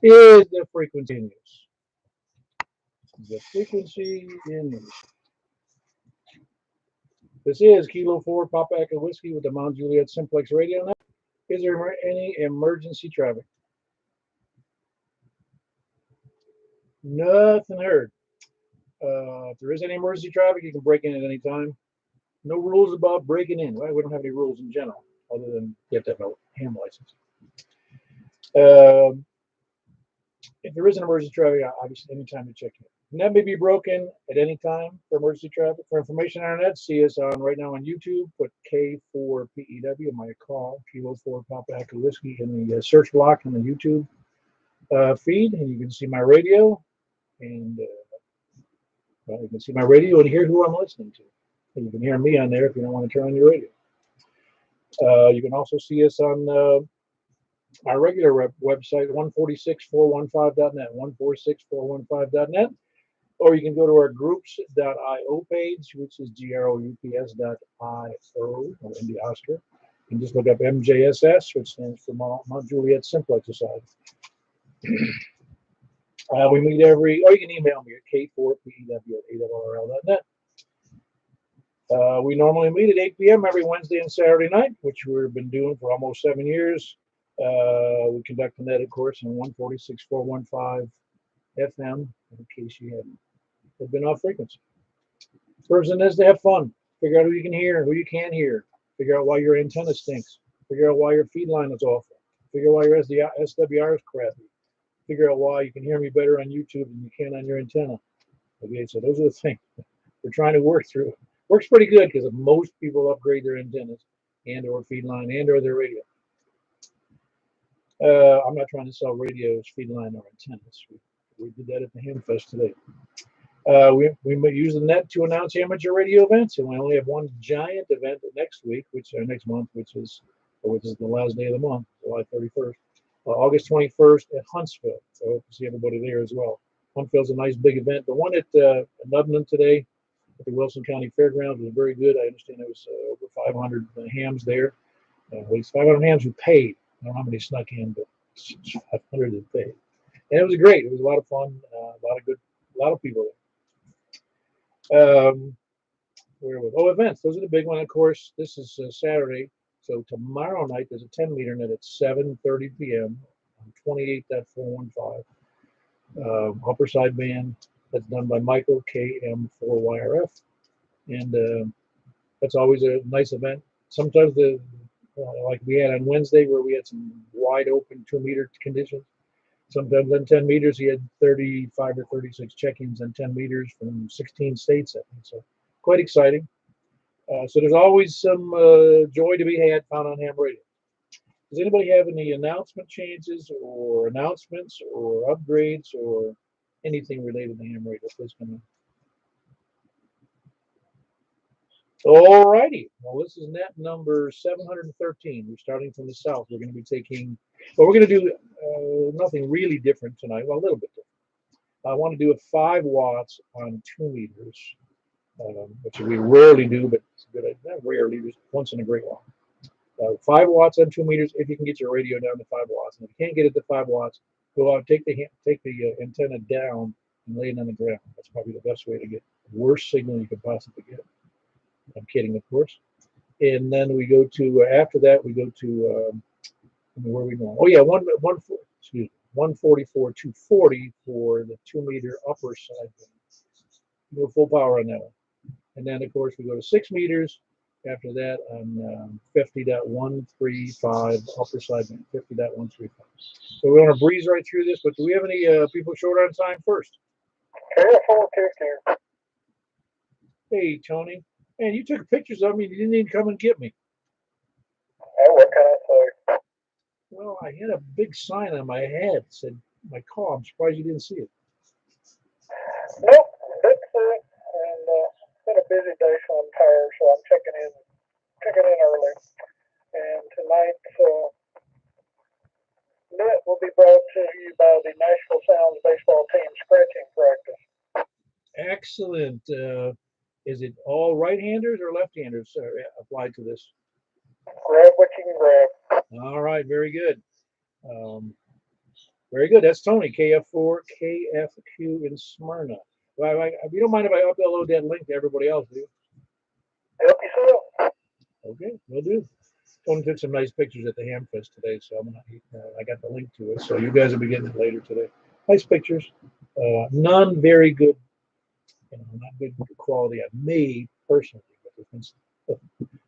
is the frequency in use. The frequency in use. This is Kilo 4 Papa Echo Whiskey with the Mount Juliet Simplex Radio. Now, is there any emergency traffic? Nothing heard. If there is any emergency traffic, you can break in at any time. No rules about breaking in. Well, we don't have any rules in general, other than you have to have a ham license. If there is an emergency traffic, obviously, anytime to check in. Net may be broken at any time for emergency traffic. For information on our net, see us on right now on YouTube. Put K4PEW, my call, Kilo 4 Papa Echo Whiskey in the search block in the YouTube feed, and you can see my radio, and you can see my radio and hear who I'm listening to. And you can hear me on there if you don't want to turn on your radio. You can also see us on our regular website, 146415.net, 146415.net, or you can go to our groups.io page, which is groups.io, or India Oscar, and just look up MJSS, which stands for Mount Juliet Simplex Society. We meet or you can email me at k4pew@awrl.net. We normally meet at 8 p.m. every Wednesday and Saturday night, which we've been doing for almost 7 years. We conduct the net, of course, on 146.415 FM, in case you have been off frequency. Person is to have fun. Figure out who you can hear, who you can't hear. Figure out why your antenna stinks. Figure out why your feed line is awful. Figure out why your SWR is crappy. Figure out why you can hear me better on YouTube than you can on your antenna. Okay, so those are the things we're trying to work through. Works pretty good because most people upgrade their antennas and or feed line and or their radio. I'm not trying to sell radios, feed line, or antennas. We did that at the Hamfest today. We use the net to announce amateur radio events, and we only have one giant event next month, which is the last day of the month, July 31st, August 21st at Huntsville. So I hope to see everybody there as well. Huntsville's a nice big event. The one at Lebanon today at the Wilson County Fairgrounds was very good. I understand there was over 500 hams there. At least 500 hams who paid. I don't know how many snuck in, but 500 that paid. And it was great. It was a lot of fun. A lot of people there. Events. Those are the big one. Of course, this is Saturday. So tomorrow night there's a 10-meter net at 7:30 p.m. on 28.415. Upper sideband. That's done by Michael KM4YRF, and that's always a nice event. Sometimes like we had on Wednesday where we had some wide open 2-meter conditions. Sometimes on 10 meters, he had 35 or 36 check-ins on 10 meters from 16 states, I think. So quite exciting. So there's always some joy to be had found on ham radio. Does anybody have any announcement changes or announcements or upgrades or anything related to ham radio? Please come in. All righty. Well, this is net number 713. We're starting from the south. We're going to be taking, we're going to do nothing really different tonight. Well, a little bit different. I want to do a 5 watts on 2 meters, which we rarely do, but it's a good idea. Not rarely, just once in a great while. 5 watts on 2 meters if you can get your radio down to 5 watts. And if you can't get it to 5 watts, go out, take the antenna down and lay it on the ground. That's probably the best way to get the worst signal you could possibly get. I'm kidding, of course. And then we go to, after that, we go to, where are we going? Oh, yeah, 144.240 for the 2-meter upper side. We go full power on that one. And then, of course, we go to 6 meters. After that, on 50.135 upper side band, 50.135. So we want to breeze right through this, but do we have any people short on time first? Hey, Tony. Man, you took pictures of me. You didn't even come and get me. Oh, what can I say? Well, I had a big sign on my head that said my call. I'm surprised you didn't see it. Nope, didn't see it. And it's been a busy day, so I'm tired. So I'm checking in early. And tonight's net will be brought to you by the Nashville Sounds baseball team scratching practice. Excellent. Is it all right-handers or left-handers applied to this? Grab what you can grab. All right, very good. Very good. That's Tony, KF4, KFQ in Smyrna. Well, if you don't mind if I upload that link to everybody else, do you? Help yourself. Okay, we'll do. Tony took some nice pictures at the Hamfest today, so I got the link to it. So you guys will be getting it later today. Nice pictures. None very good, not good quality I've made personally, but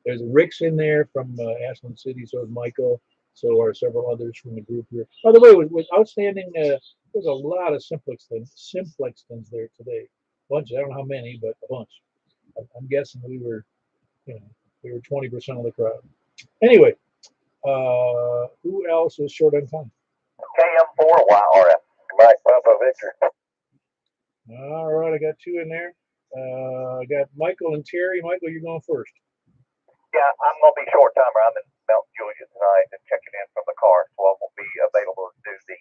there's Rick's in there from Ashland City, so is Michael, so are several others from the group here. By the way, with outstanding, there's a lot of Simplextons there today. Bunch, I don't know how many, but a bunch. I'm guessing we were 20% of the crowd. Anyway, who else is short on time? KM4YRF. Mike Papa Victor. All right, I got two in there. I got Michael and Terry. Michael, you're going first. Yeah, I'm going to be short timer. I'm in Mount Juliet tonight and checking in from the car, so I won't be available to do the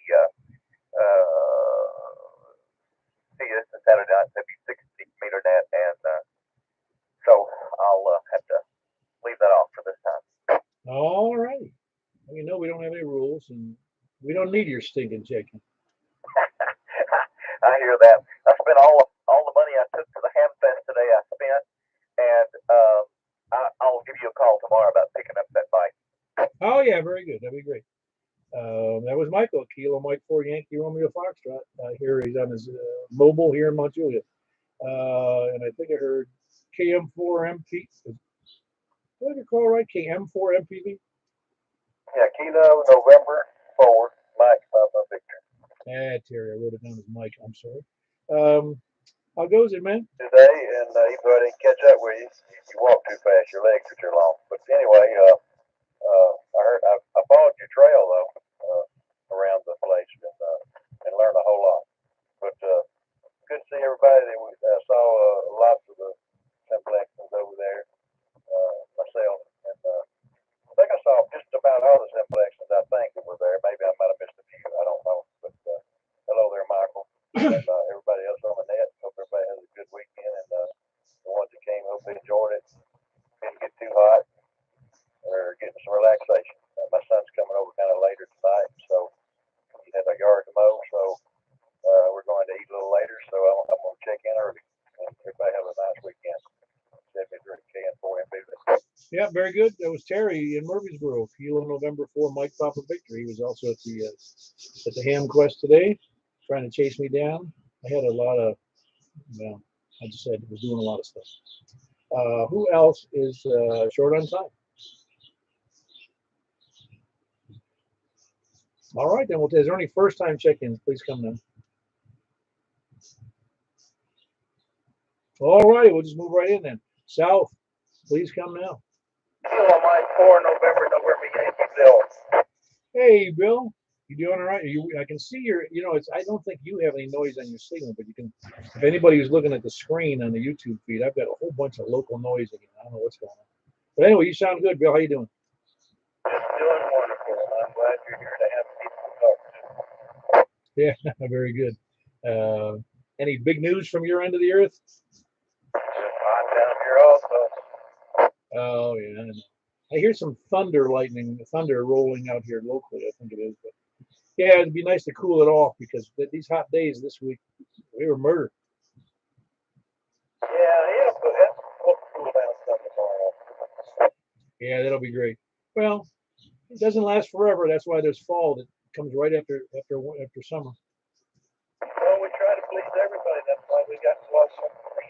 see you this Saturday night, maybe 60-meter net, and so I'll have to leave that off for this time. All right. We don't have any rules, and we don't need your stinking checking. I hear that. I spent all the money I took for the Hamfest today. I spent, and I'll give you a call tomorrow about picking up that bike. Oh yeah, very good. That'd be great. That was Michael, Kilo Mike 4 Yankee Romeo Foxtrot. Here he's on his mobile here in Mount Juliet, and I think I heard KM4MP. Did I recall right? KM4MPV. Yeah, Kilo November 4, Mike Papa Victor. Terry, I wrote it down as Mike. I'm sorry. How goes it, man? Today, and even though I didn't catch up with you, you walk too fast, your legs are too long. But anyway, I heard I followed your trail though around the place and learned a whole lot. But good to see everybody. I saw lots of the Simplextons over there myself, and I think I saw just about all the Simplextons. I think that were there. Maybe I might have missed a few. I don't know. But hello there, Michael, and everybody else on the net. Hope everybody has a good weekend, and the ones that came, hope they enjoyed it. Didn't get too hot. Or getting some relaxation. My son's coming over kind of later tonight, so he has a yard to mow, so we're going to eat a little later, so I'm going to check in early. And everybody have a nice weekend. Send me through KN4MB. Yeah, very good. That was Terry in Murfreesboro, Kilo November 4, Mike Papa Victor. He was also at the Ham Quest today, trying to chase me down. I had a lot of, I just said I was doing a lot of stuff. Who else is short on time? All right, then. Well, is there any first-time check-ins? Please come now. All right, we'll just move right in then. South, please come now. Kilo Mike 4 November Yankee Bill. Hey, Bill. You doing all right? I can see your, I don't think you have any noise on your signal, but you can, if anybody who's looking at the screen on the YouTube feed, I've got a whole bunch of local noise again. I don't know what's going on. But anyway, you sound good, Bill. How you doing? Doing wonderful. I'm glad you're here to have people talk to. Yeah, very good. Any big news from your end of the earth? Hot down here also. Oh, yeah. I hear some thunder rolling out here locally, I think it is. But yeah, it'd be nice to cool it off because these hot days this week, we were murdered. Yeah, we'll cool down some tomorrow. Yeah, that'll be great. Well, it doesn't last forever. That's why there's fall that comes right after summer. Well, we try to please everybody. That's why we got to watch something for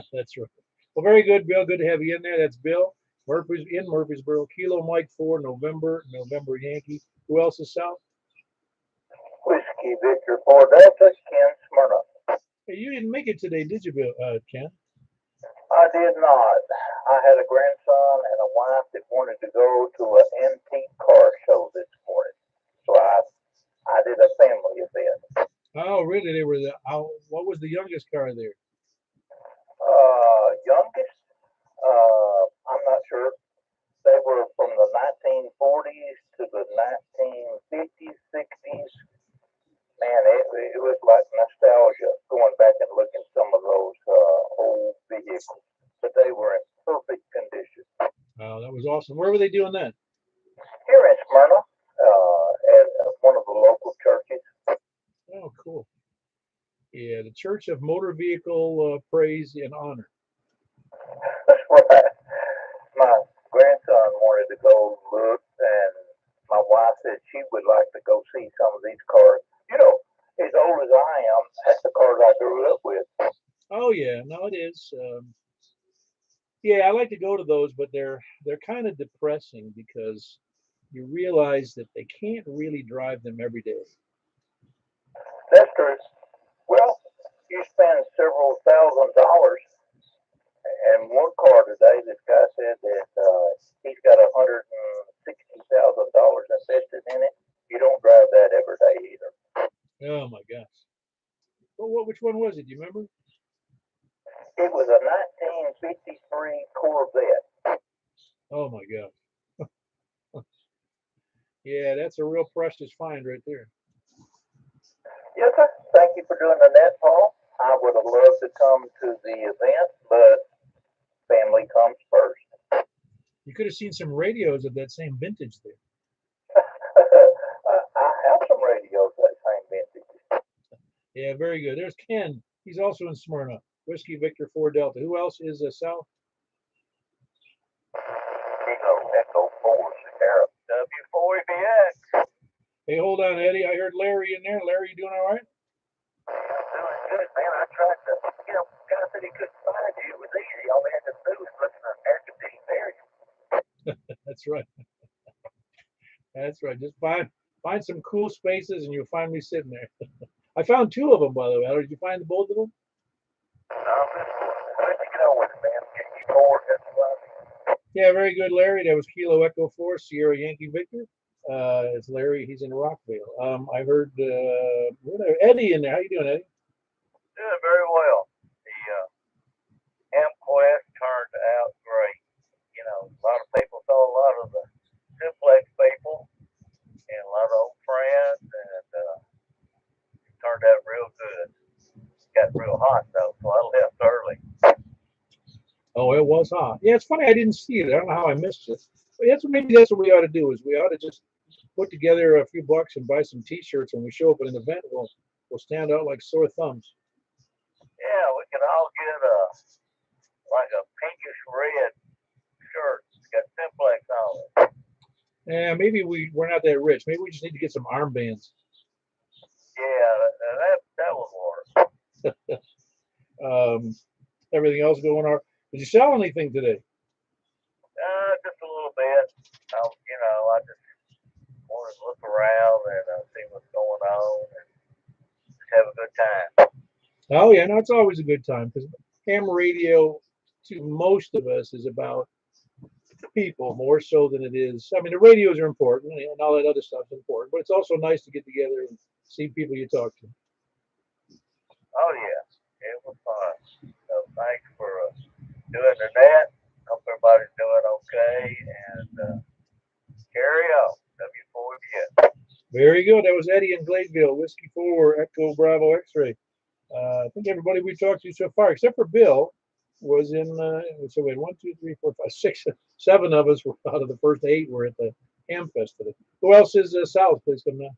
you. That's right. Well, very good, Bill. Good to have you in there. That's Bill. In Murfreesboro. Kilo Mike 4 November Yankee. Who else is south? Whiskey Victor 4 Delta Ken Smyrna. Hey, you didn't make it today, did you, Bill? Ken? I did not. I had a grandson and a wife that wanted to go to an antique car show this morning, so I did a family event. Oh, really? They were what was the youngest car there? Youngest? I'm not sure. They were from the 1940s to the 1950s, 60s. Man, it was like nostalgia going back and looking at some of those old vehicles. But they were in perfect condition. Oh, that was awesome. Where were they doing that? Here in Smyrna, at one of the local Yeah, the Church of Motor Vehicle Praise and Honor. That's right. My grandson wanted to go look, and my wife said she would like to go see some of these cars. You know, as old as I am, that's the cars I grew up with. Oh yeah, no, it is. Yeah, I like to go to those, but they're kind of depressing because you realize that they can't really drive them every day. That's true. Well, you spend several $1,000s, and one car today, this guy said that he's got $160,000 invested in it. You don't drive that every day either. Oh my gosh. Well, which one was it? Do you remember? It was a 1953 Corvette. Oh my God. Yeah, that's a real precious find right there. Yes, sir. Thank you for doing the net, Paul. I would have loved to come to the event, but family comes first. You could have seen some radios of that same vintage there. I have some radios that same vintage. Yeah, very good. There's Ken. He's also in Smyrna. Whiskey Victor 4 Delta. Who else is South? Kilo Echo 4 Sierra W4VX. Hey, hold on, Eddie. I heard Larry in there. Larry, you doing all right? I'm doing good, man. I tried to, guy said he couldn't find you. It was easy. All we had to do was listen to air conditioned area. That's right. That's right. Just find some cool spaces and you'll find me sitting there. I found two of them, by the way. Did you find both of them? Good to get on with it, man. Get you forward. That's what Yeah, very good, Larry. That was Kilo Echo 4 Sierra Yankee Victor. It's Larry. He's in Rockville. I heard Eddie in there. How you doing, Eddie? doing very well. The MQuest turned out great. You know, a lot of people saw a lot of the Simplex people and a lot of old friends, and it turned out real good. Got real hot though, so I left early. Oh, it was hot. Yeah, it's funny. I didn't see it. I don't know how I missed it. But maybe that's what we ought to do. Is we ought to just put together a few bucks and buy some T-shirts. When we show up at an event, we'll stand out like sore thumbs. Yeah, we can all get like a pinkish red shirt. It's got Simplex on it. Yeah, maybe we're not that rich. Maybe we just need to get some armbands. Yeah, that would work. Everything else going on. Did you sell anything today? Just a little bit. I just want to look around and see what's going on and just have a good time. Oh yeah, no, it's always a good time because ham radio to most of us is about people more so than it is. I mean, the radios are important and all that other stuff's important, but it's also nice to get together and see people you talk to. Oh yeah, it was fun. So thanks for doing the net. Hope everybody's doing okay and carry on. W4VX. Very good. That was Eddie in Gladeville, Whiskey 4, Echo Bravo X-Ray. I think everybody we talked to so far, except for Bill, was in. So we had 1, 2, 3, 4, 5, 6, 7 of us were out of the first 8 were at the Ham Fest today. Who else is South? Please come now.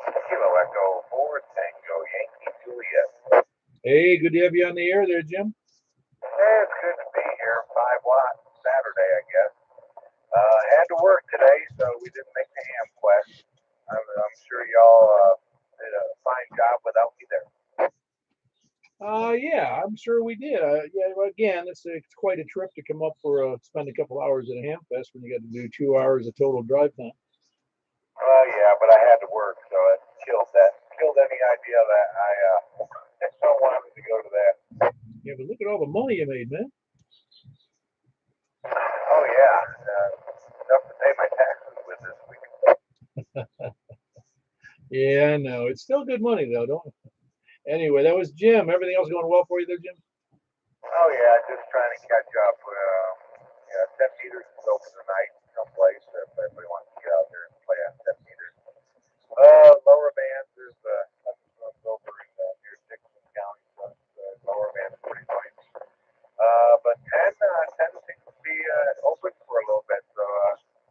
Kilo Echo 4 Tango Yankee Juliet. Hey, good to have you on the air there, Jim. It's good to be here. 5 watt Saturday, I guess. Had to work today, so we didn't make the ham quest. I'm sure y'all did a fine job without me there. Yeah, I'm sure we did. Yeah, again, it's quite a trip to come up for spend a couple hours at a Ham Fest when you got to do 2 hours of total drive time. Yeah, but I had to work, so it killed any idea that I don't want to go to that. Yeah, but look at all the money you made, man. Oh yeah, enough to pay my taxes with this week. Yeah, I know. It's still good money though, don't it? Anyway, that was Jim. Everything else going well for you there, Jim? Oh yeah, just trying to catch up. 10 meters is open tonight someplace. If anybody wants to get out there and play on 10 meters. Lower bands is nothing over in near Dixon County, but lower bands pretty nice. But 10 seems to be open for a little bit, so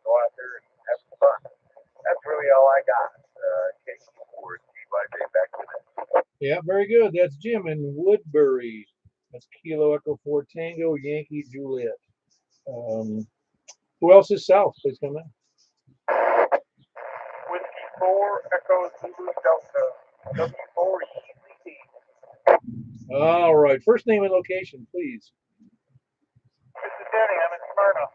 go out there and have some fun. That's really all I got. KQ4 TYJ back to this. Yeah, very good. That's Jim in Woodbury. That's Kilo Echo 4 Tango Yankee Juliet. Who else is south? Please come in. Whiskey 4 Echo Zulu Delta. W4 ECT. All right. First name and location, please. This is Denny. I'm in Smyrna.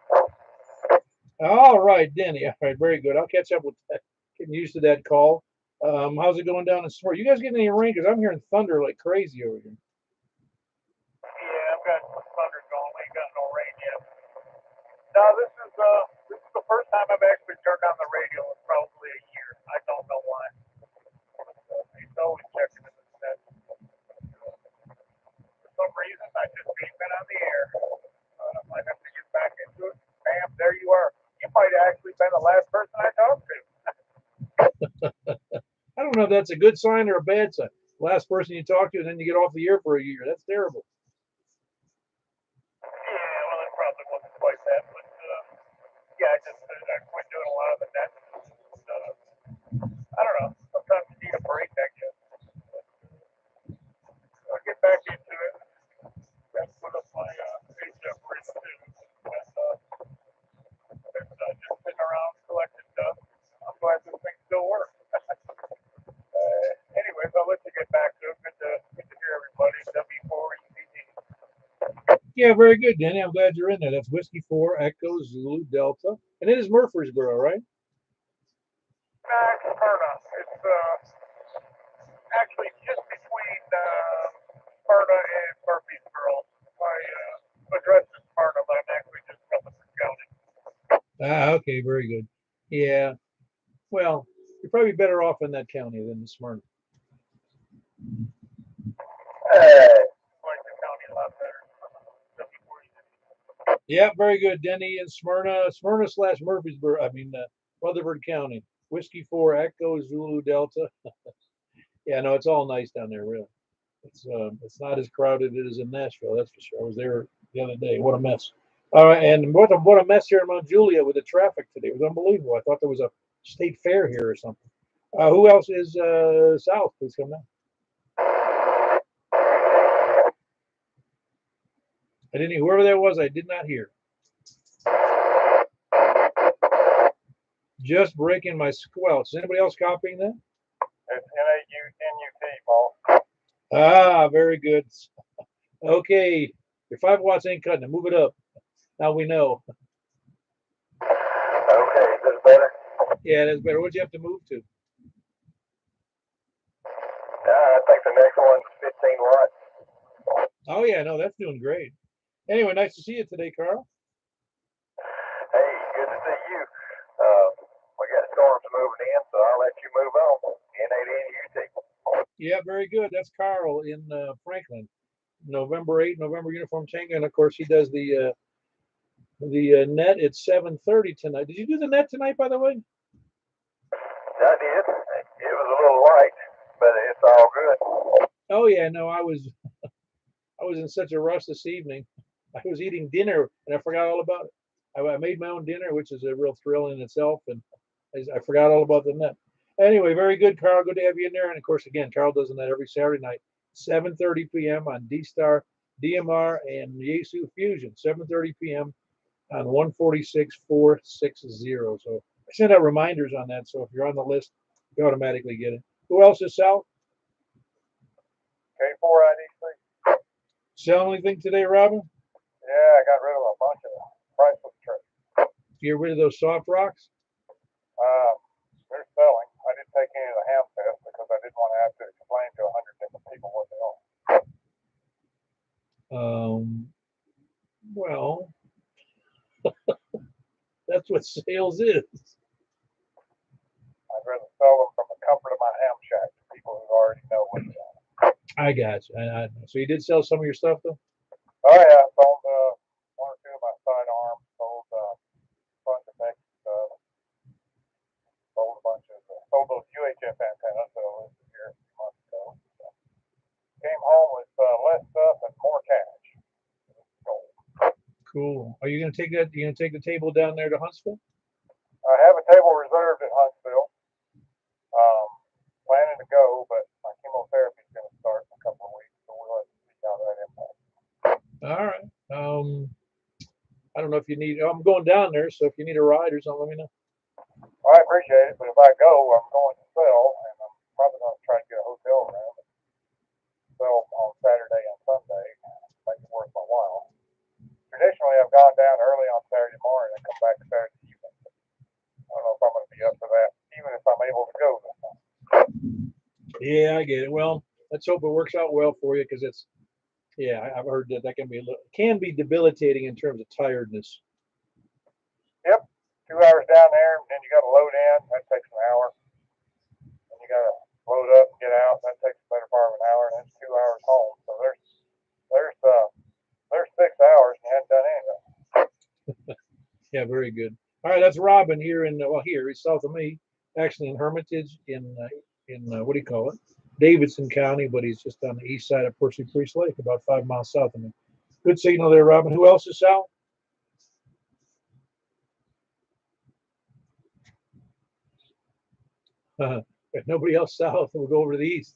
All right, Denny. All right, very good. I'll catch up with that. Getting used to that call. How's it going down in Smyrna? You guys getting any rain? Because I'm hearing thunder like crazy over here. Yeah, I've got some thunder going. We ain't got no rain yet. No, this is the first time I've actually turned on the radio in probably a year. I don't know why. He's always checking in the set. For some reason, I just ain't been on the air. I have to get back into it. Bam, there you are. You might have actually been the last person I talked to. I don't know if that's a good sign or a bad sign. Last person you talk to, and then you get off the air for a year. That's terrible. Yeah, well, it probably wasn't quite that, but yeah, I quit doing a lot of the net. I don't know. Sometimes you need a break, I guess. I'll get back into it. That's put up my HF bridge too. And just sitting around collecting dust. I'm glad this thing still works. Anyways, I'll let you get back to it. Good to hear everybody. W4 ECT. Yeah, very good, Danny. I'm glad you're in there. That's Whiskey 4 Echo Zulu Delta. And it is Murfreesboro, right? Smyrna. It's actually just between Smyrna and Murfreesboro. My address is Smyrna, but I'm actually just Rutherford County. Okay, very good. Yeah. Well, you're probably better off in that county than in Smyrna. Like the county a lot better. Yeah, very good, Denny in Smyrna / Murfreesboro. Rutherford County. Whiskey 4 Echo Zulu Delta. Yeah, no, it's all nice down there, really. It's not as crowded as it is in Nashville, that's for sure. I was there the other day. What a mess. All right, and what a mess here in Mount Juliet with the traffic today. It was unbelievable. I thought there was a state fair here or something. Who else is south? Please come down. Whoever that was, I did not hear. Just breaking my squelch. Is anybody else copying that? It's NAUNUT, boss. Ah, very good. Okay, your 5 watts ain't cutting it. Move it up. Now we know. Okay, is this better? Yeah, that's better. What'd you have to move to? I think the next one's 15 watts. Oh, yeah, no, that's doing great. Anyway, nice to see you today, Carl. Hey, good to see you. We got storms moving in, so I'll let you move on. NAUNUT. Yeah, very good. That's Carl in Franklin. November 8, November Uniform Tango. And, of course, he does the net at 7:30 tonight. Did you do the net tonight, by the way? I did. It was a little light, but it's all good. Oh, yeah, no, I was in such a rush this evening. I was eating dinner, and I forgot all about it. I made my own dinner, which is a real thrill in itself, and I forgot all about the net. Anyway, very good, Carl. Good to have you in there. And, of course, again, Carl does the net every Saturday night, 7:30 p.m. on D-Star, DMR, and Yaesu Fusion, 7:30 p.m. on 146,460. So I send out reminders on that, so if you're on the list, you automatically get it. Who else is south? K4IDC. Sell anything today, Robin? Yeah, I got rid of a bunch of priceless trades. Get rid of those soft rocks? They're selling. I didn't take any of the ham fest because I didn't want to have to explain to 100 different people what they are. Well, that's what sales is. I'd rather sell them from the comfort of my ham shack to people who already know what they are. I got you. So you did sell some of your stuff, though? Oh, yeah. I sold one or two of my sidearms, sold a bunch of Becky stuff, sold those UHF antennas that I listed here a few months ago. So came home with less stuff and more cash. Cool. Are you going to take that? You going to take the table down there to Huntsville? I have a table reserved at Huntsville. Planning to go, but my chemotherapy is going to if you need, I'm going down there, so if you need a ride or something, let me know. I appreciate it, but if I go, I'm going to sell, and I'm probably going to try to get a hotel room and sell on Saturday and Sunday, make it worth my while. Traditionally, I've gone down early on Saturday morning and come back Saturday evening. I don't know if I'm going to be up for that, even if I'm able to go this time. Yeah, I get it. Well, let's hope it works out well for you, because it's, yeah, I've heard that can be debilitating in terms of tiredness. Yep, 2 hours down there, and then you got to load in. That takes an hour. And you got to load up and get out. That takes the better part of an hour, and then 2 hours home. So there's 6 hours, and you haven't done anything. Yeah, very good. All right, that's Robin here here he's south of me, actually in Hermitage in what do you call it? Davidson County, but he's just on the east side of Percy Priest Lake, about 5 miles south of me. Good signal there, Robin. Who else is south? If nobody else south, we'll go over to the east.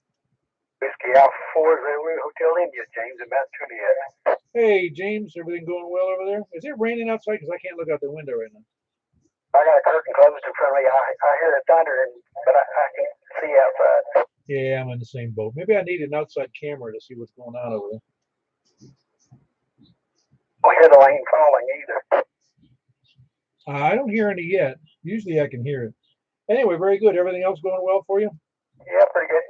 Whiskey Alpha 4 Hotel India, James and Matt Juliet. Hey, James, everything going well over there? Is it raining outside? Because I can't look out the window right now. I got a curtain closed in front of me. I hear the thunder, but I can see outside. Yeah, I'm in the same boat. Maybe I need an outside camera to see what's going on over there. We hear the rain falling either. I don't hear any yet. Usually I can hear it. Anyway, very good. Everything else going well for you? Yeah, pretty good.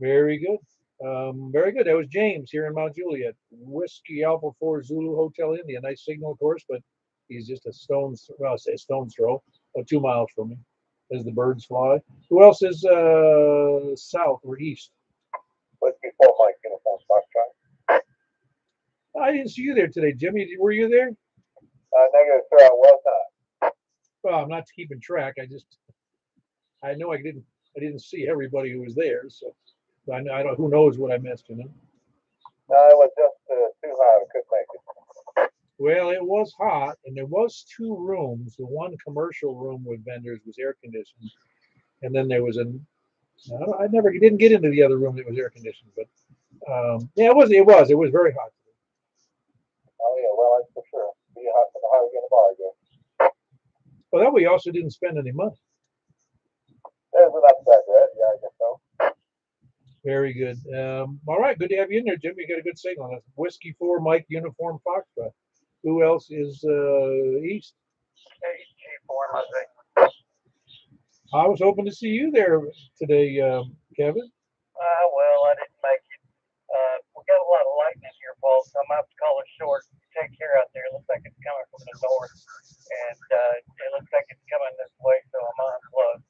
Very good. Very good. That was James here in Mount Juliet. Whiskey Alpha 4 Zulu Hotel India. Nice signal, of course, but he's just a stone's throw, 2 miles from me as the birds fly. Who else is south or east? Whiskey 4 Mike Uniform Foxtrot. I didn't see you there today, Jimmy. Were you there? Negative, sir. I was not. Well, I'm not keeping track. I know I didn't see everybody who was there, so I don't. Who knows what I missed, you know? No, it was just too hot. I couldn't make it. Well, it was hot, and there was 2 rooms. The one commercial room with vendors was air conditioned, and then there was I didn't get into the other room that was air conditioned, but yeah, it was very hot. Oh yeah, well that's for sure. Be hot for the high again bar again. Well, that way you also didn't spend any money. There's an upside to that. Yeah, I guess so. Very good. All right, good to have you in there, Jim. You got a good signal. That's Whiskey 4 Mike Uniform Foxtrot. Who else is east? KG4, I think. I was hoping to see you there today, Kevin. Well, I didn't make it. We got a lot of lightning here, Paul, so I'm going to have to call it short. Take care out there. It looks like it's coming from the north, and it looks like it's coming this way, so I'm on unplugged.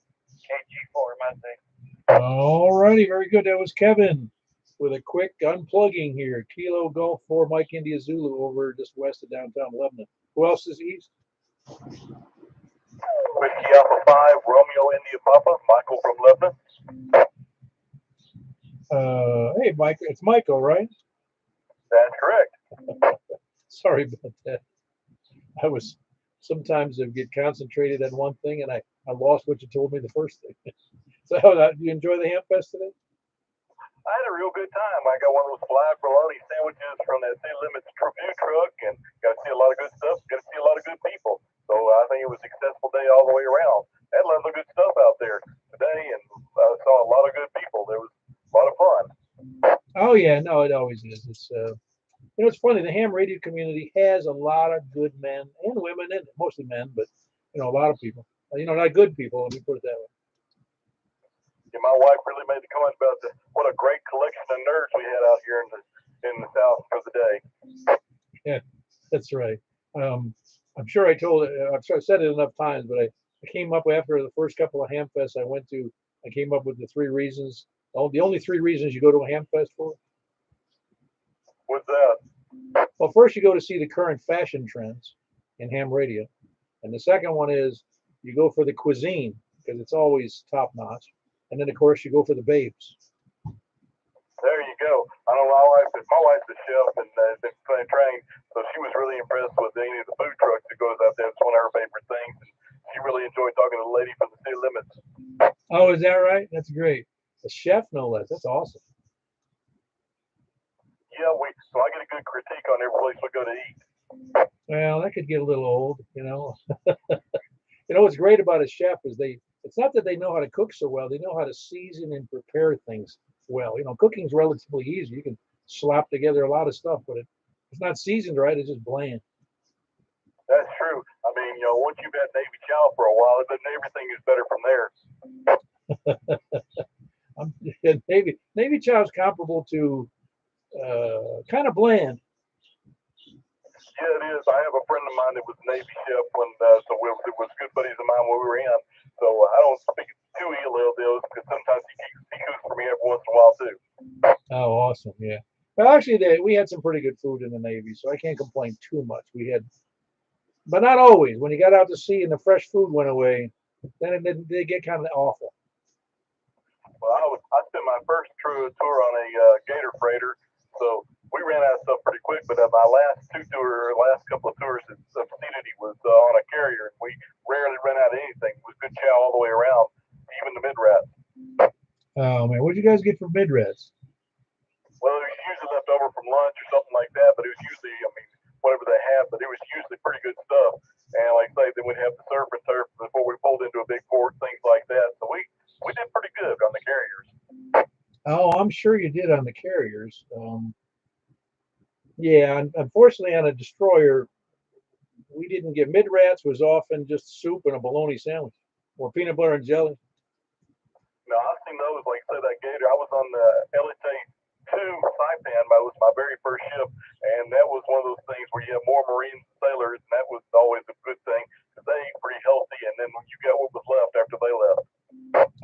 KG4, I think. All righty, very good. That was Kevin with a quick unplugging here. Kilo Golf 4 Mike India Zulu over just west of downtown Lebanon. Who else is east? Whiskey Alpha 5, Romeo India Papa, Michael from Lebanon. Hey, Mike, it's Michael, right? That's correct. Sorry about that. Sometimes I get concentrated on one thing and I lost what you told me the first thing. So, did you enjoy the Ham Fest today? I had a real good time. I got one of those fly bologna sandwiches from that City Limits Tribute truck and got to see a lot of good stuff, got to see a lot of good people. So I think it was a successful day all the way around. Had a lot of good stuff out there today, and I saw a lot of good people. There was a lot of fun. Oh yeah, no, it always is. It's it's funny. The ham radio community has a lot of good men and women, and mostly men, but a lot of people. Not good people. Let me put it that way. Yeah, my wife really made the comment about what a great collection of nerds we had out here in the South for the day. Yeah, that's right. I'm sure I said it enough times, but I came up after the first couple of ham fests I came up with the 3 reasons. The only 3 reasons you go to a ham fest for. What's that? Well, first you go to see the current fashion trends in ham radio, and the second one is you go for the cuisine because it's always top notch, and then of course you go for the babes. There you go. I know my wife's a chef and has been trained, so she was really impressed with any of the food trucks that goes out there. It's one of her favorite things. And she really enjoyed talking to the lady from the City Limits. Oh, is that right? That's great. A chef, no less. That's awesome. Yeah, so I get a good critique on every place we go to eat. Well, that could get a little old, you know. You know what's great about a chef is it's not that they know how to cook so well, they know how to season and prepare things well. You know, cooking's relatively easy. You can slap together a lot of stuff, but it's not seasoned right, it's just bland. That's true. I mean, once you've had Navy chow for a while, then everything is better from there. I'm, Navy chow's comparable to kind of bland. Yeah, it is. I have a friend of mine that was a Navy chef when, it was good buddies of mine when we were in. So I don't speak too ill of those because sometimes he cooks for me every once in a while too. Oh, awesome. Yeah. Well, actually, we had some pretty good food in the Navy, so I can't complain too much. We had, but not always. When you got out to sea and the fresh food went away, then they get kind of awful. Well, I spent my first tour on a Gator freighter, so we ran out of stuff pretty quick. But my last couple of tours of City was on a carrier, and we rarely ran out of anything. It was good chow all the way around, even the mid rats. Oh man, what'd you guys get for mid-reds? Well, it was usually left over from lunch or something like that, but it was usually, I mean, whatever they had, but it was usually pretty good stuff. And like I say, then we'd have the surf and turf before we pulled into a big port, things like that. So we did pretty good on the carriers. Oh, I'm sure you did on the carriers. Yeah, unfortunately on a destroyer, we didn't get mid-rats. Was often just soup and a bologna sandwich or peanut butter and jelly. Now, I've seen those, like I said, that Gator. I was on the LSA 2 Saipan. That was my very first ship, and that was one of those things where you have more Marines and sailors, and that was always a good thing because they ate pretty healthy, and then you got what was left after they left.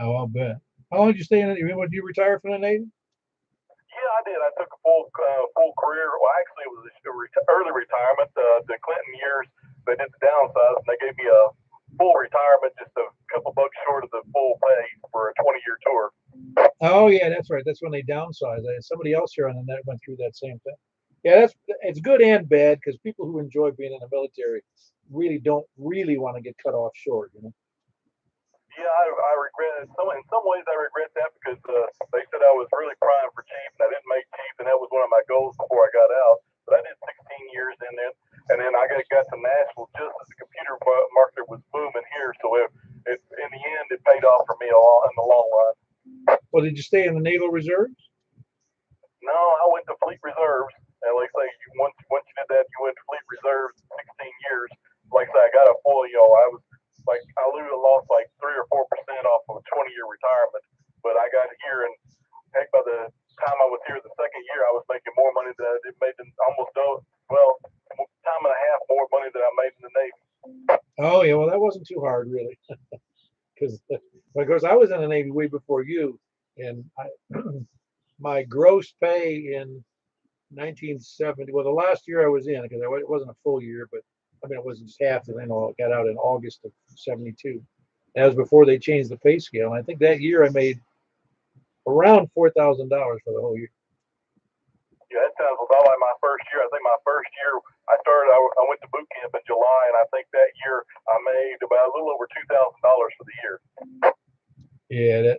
Oh, I'll bet. How long did you stay in it? When did you retire from the Navy? Yeah, I did. I took a full career. Well, actually, it was early retirement. The Clinton years, they did the downsize, and they gave me a full retirement, just a couple bucks short of the full pay for a 20-year tour. Oh yeah, that's right. That's when they downsized. Somebody else here on the net went through that same thing. Yeah, it's good and bad because people who enjoy being in the military really don't really want to get cut off short. You know. Yeah, I regret it. In some ways, I regret that because they said I was really prime for chief, and I didn't make chief, and that was one of my goals before I got out. But I did 16 years in it, and then I got to Nashville just as the computer market was booming here. So in the end, it paid off for me in the long run. Well, did you stay in the Naval Reserves? No, I went to Fleet Reserves, and like I say, once you did that, you went to Fleet Reserves 16 years. Like I say, I got a full. I was like I lost like 3 or 4% off of a 20-year retirement, but I got here, and heck, by the time I was here the second year, I was making more money than I did made in almost time and a half more money than I made in the Navy. Oh yeah, well that wasn't too hard really, because of course I was in the Navy way before you, and my gross pay in 1970. Well, the last year I was in, because it wasn't a full year, but I mean it wasn't just half. And then I got out in August of '72. That was before they changed the pay scale, and I think that year I made around $4,000 for the whole year. Yeah, that sounds about like my first year. I think my first year I went to boot camp in July, and I think that year I made about a little over $2,000 for the year. Yeah, that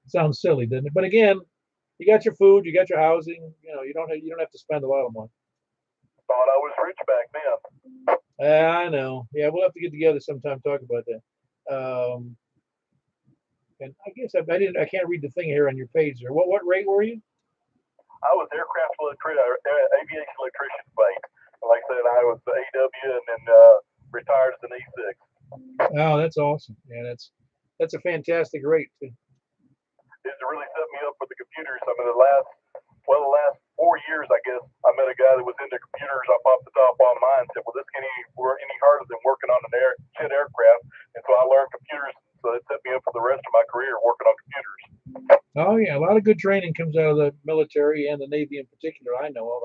sounds silly, doesn't it? But again, you got your food, you got your housing. You know, you don't have to spend a lot of money. Thought I was rich back then. I know. Yeah, we'll have to get together sometime talk about that. And I guess I can't read the thing here on your page there. What rate were you? I was aviation electrician base. Like I said, I was the AW and then retired as an E6. Oh, that's awesome. Yeah, that's a fantastic rate too. It really set me up for the computers. I mean, the last 4 years, I guess, I met a guy that was into computers. I popped the top on mine and said, well, this can't any harder than working on an jet aircraft. And so I learned computers. So it set me up for the rest of my career working on computers. Oh yeah, a lot of good training comes out of the military and the Navy in particular. I know of.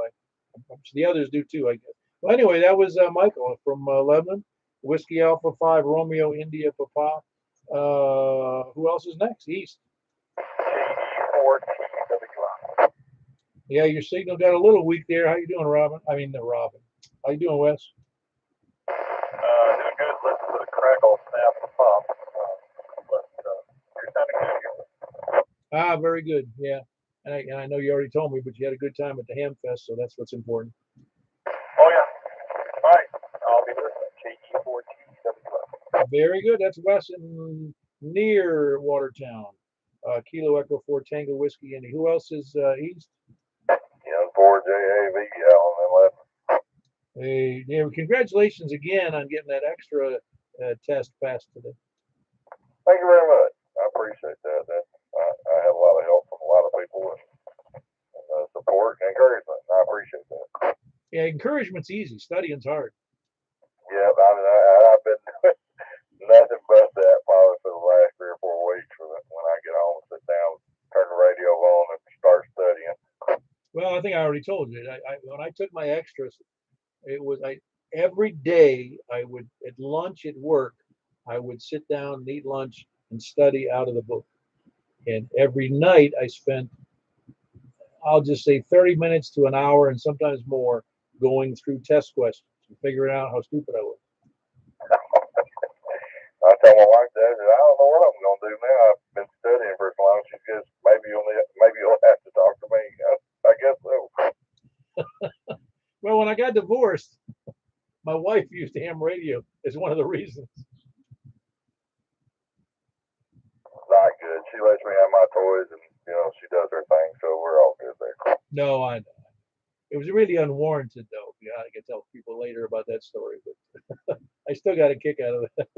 The others do too, I guess. Well, anyway, that was Michael from Lebanon, Whiskey Alpha 5, Romeo India Papa. Who else is next? East. Yeah, your signal got a little weak there. How you doing, Robin? I mean, Robin. How you doing, Wes? Doing good. Let's put a crackle snap the pump. You're sounding good. Ah, very good. Yeah, and I know you already told me, but you had a good time at the Ham Fest, so that's what's important. Oh yeah, Very good. That's west and near Watertown. Kilo Echo 4 Tango Whiskey Indy. Who else is east? For JAV Alan Hey, yeah, congratulations again on getting that extra test passed today. Thank you very much. I appreciate that. I have a lot of help from a lot of people and support and encouragement. I appreciate that. Yeah, encouragement's easy. Studying's hard. Yeah, I've been nothing but that probably for the last 3 or 4 weeks. When I get home, sit down, turn the radio on, and start studying. Well, I think I already told you. When I took my extras, it was every day I would at lunch at work, I would sit down and eat lunch and study out of the book. And every night I spent, I'll just say 30 minutes to an hour and sometimes more going through test questions and figuring out how stupid I was. I tell my wife that I don't know what I'm gonna do now. I've been studying for so long. She says maybe you'll have to talk to me. I guess so. Well, when I got divorced, my wife used ham radio as one of the reasons. Not good. She lets me have my toys, and she does her thing, so we're all good there. No, I know. It was really unwarranted, though. Yeah, I can tell people later about that story, but I still got a kick out of it.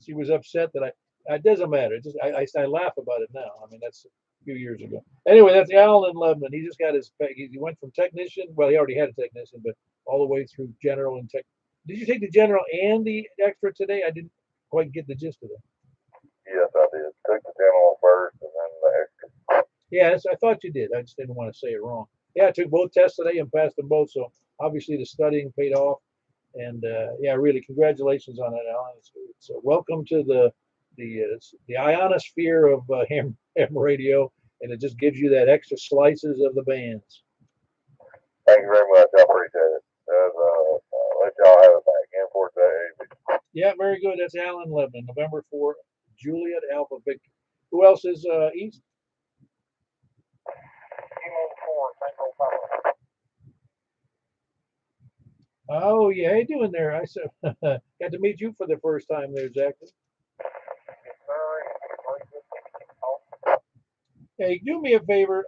She was upset that it doesn't matter. It just I laugh about it now. I mean, that's a few years ago. Anyway, that's Alan in Lebanon. He just got he went from technician. Well, he already had a technician, but all the way through general and tech. Did you take the general and the extra today? I didn't quite get the gist of it. Yes, I did. Took the general first, and then the extra. Yes, I thought you did. I just didn't want to say it wrong. Yeah, I took both tests today and passed them both. So obviously the studying paid off. And yeah, really, congratulations on that, Alan. It's welcome to the ionosphere of ham radio, and it just gives you that extra slices of the bands. Thank you very much. I appreciate it. Let y'all have it back in for today. Yeah, very good. That's Alan Lebanon, November 4, Juliet Alpha Victor. Who else is east? Oh yeah, how you doing there? I said, got to meet you for the first time there, Zachary. Hey, do me a favor.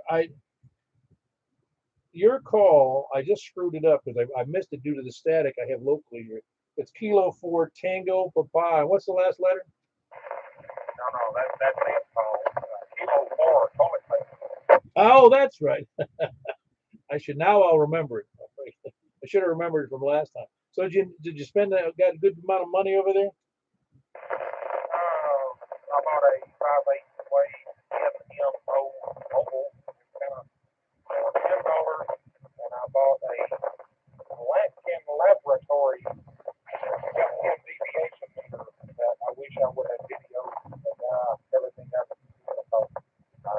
Your call, I just screwed it up because I missed it due to the static I have locally here. It's Kilo 4 Tango Papa. What's the last letter? No, that's Kilo 4. Oh, that's right. I'll remember it. I should have remembered it from last time. So did you spend got a good amount of money over there? I bought a 5/8 way M mobile, $10, and I bought a Latin laboratory deviation meter that I wish I would have videoed, but everything happened. So I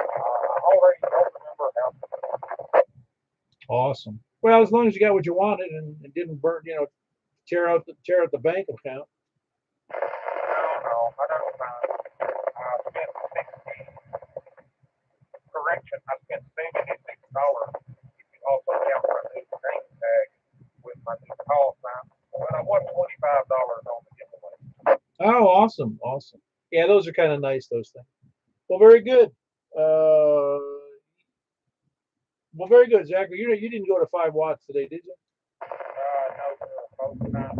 already don't remember how. Awesome. Well, as long as you got what you wanted and didn't burn, tear out the bank account. No, I don't mind. I spent correction. I spent $76. If you also count my new name tag with my new call sign, but I won $25 on the giveaway. Oh, awesome. Yeah, those are kind of nice, those things. Well, very good. Well, very good, Zachary. You didn't go to 5 watts today, did you? No,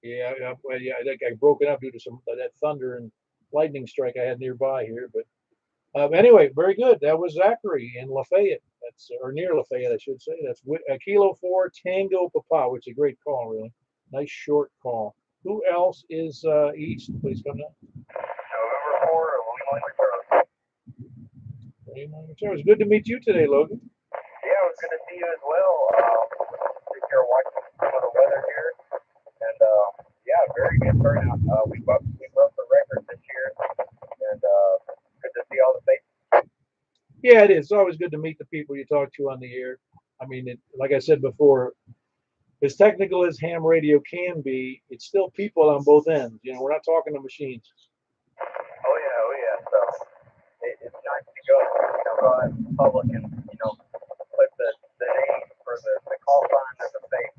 Yeah, I think I broke it up due to some that thunder and lightning strike I had nearby here. But anyway, very good. That was Zachary in Lafayette. That's or near Lafayette, I should say. That's Kilo 4 Tango Papa, which is a great call, really. Nice short call. Who else is east? Please come down. November 4, It was good to meet you today, Logan. Yeah, it was good to see you as well. If you're watching some of the weather here, and yeah, very good turnout. We broke the record this year, and good to see all the faces. Yeah, it is. It's always good to meet the people you talk to on the air. I mean, like I said before, as technical as ham radio can be, it's still people on both ends. We're not talking to machines. Oh yeah. So it's nice to go out in public and put the name for the call sign as a face.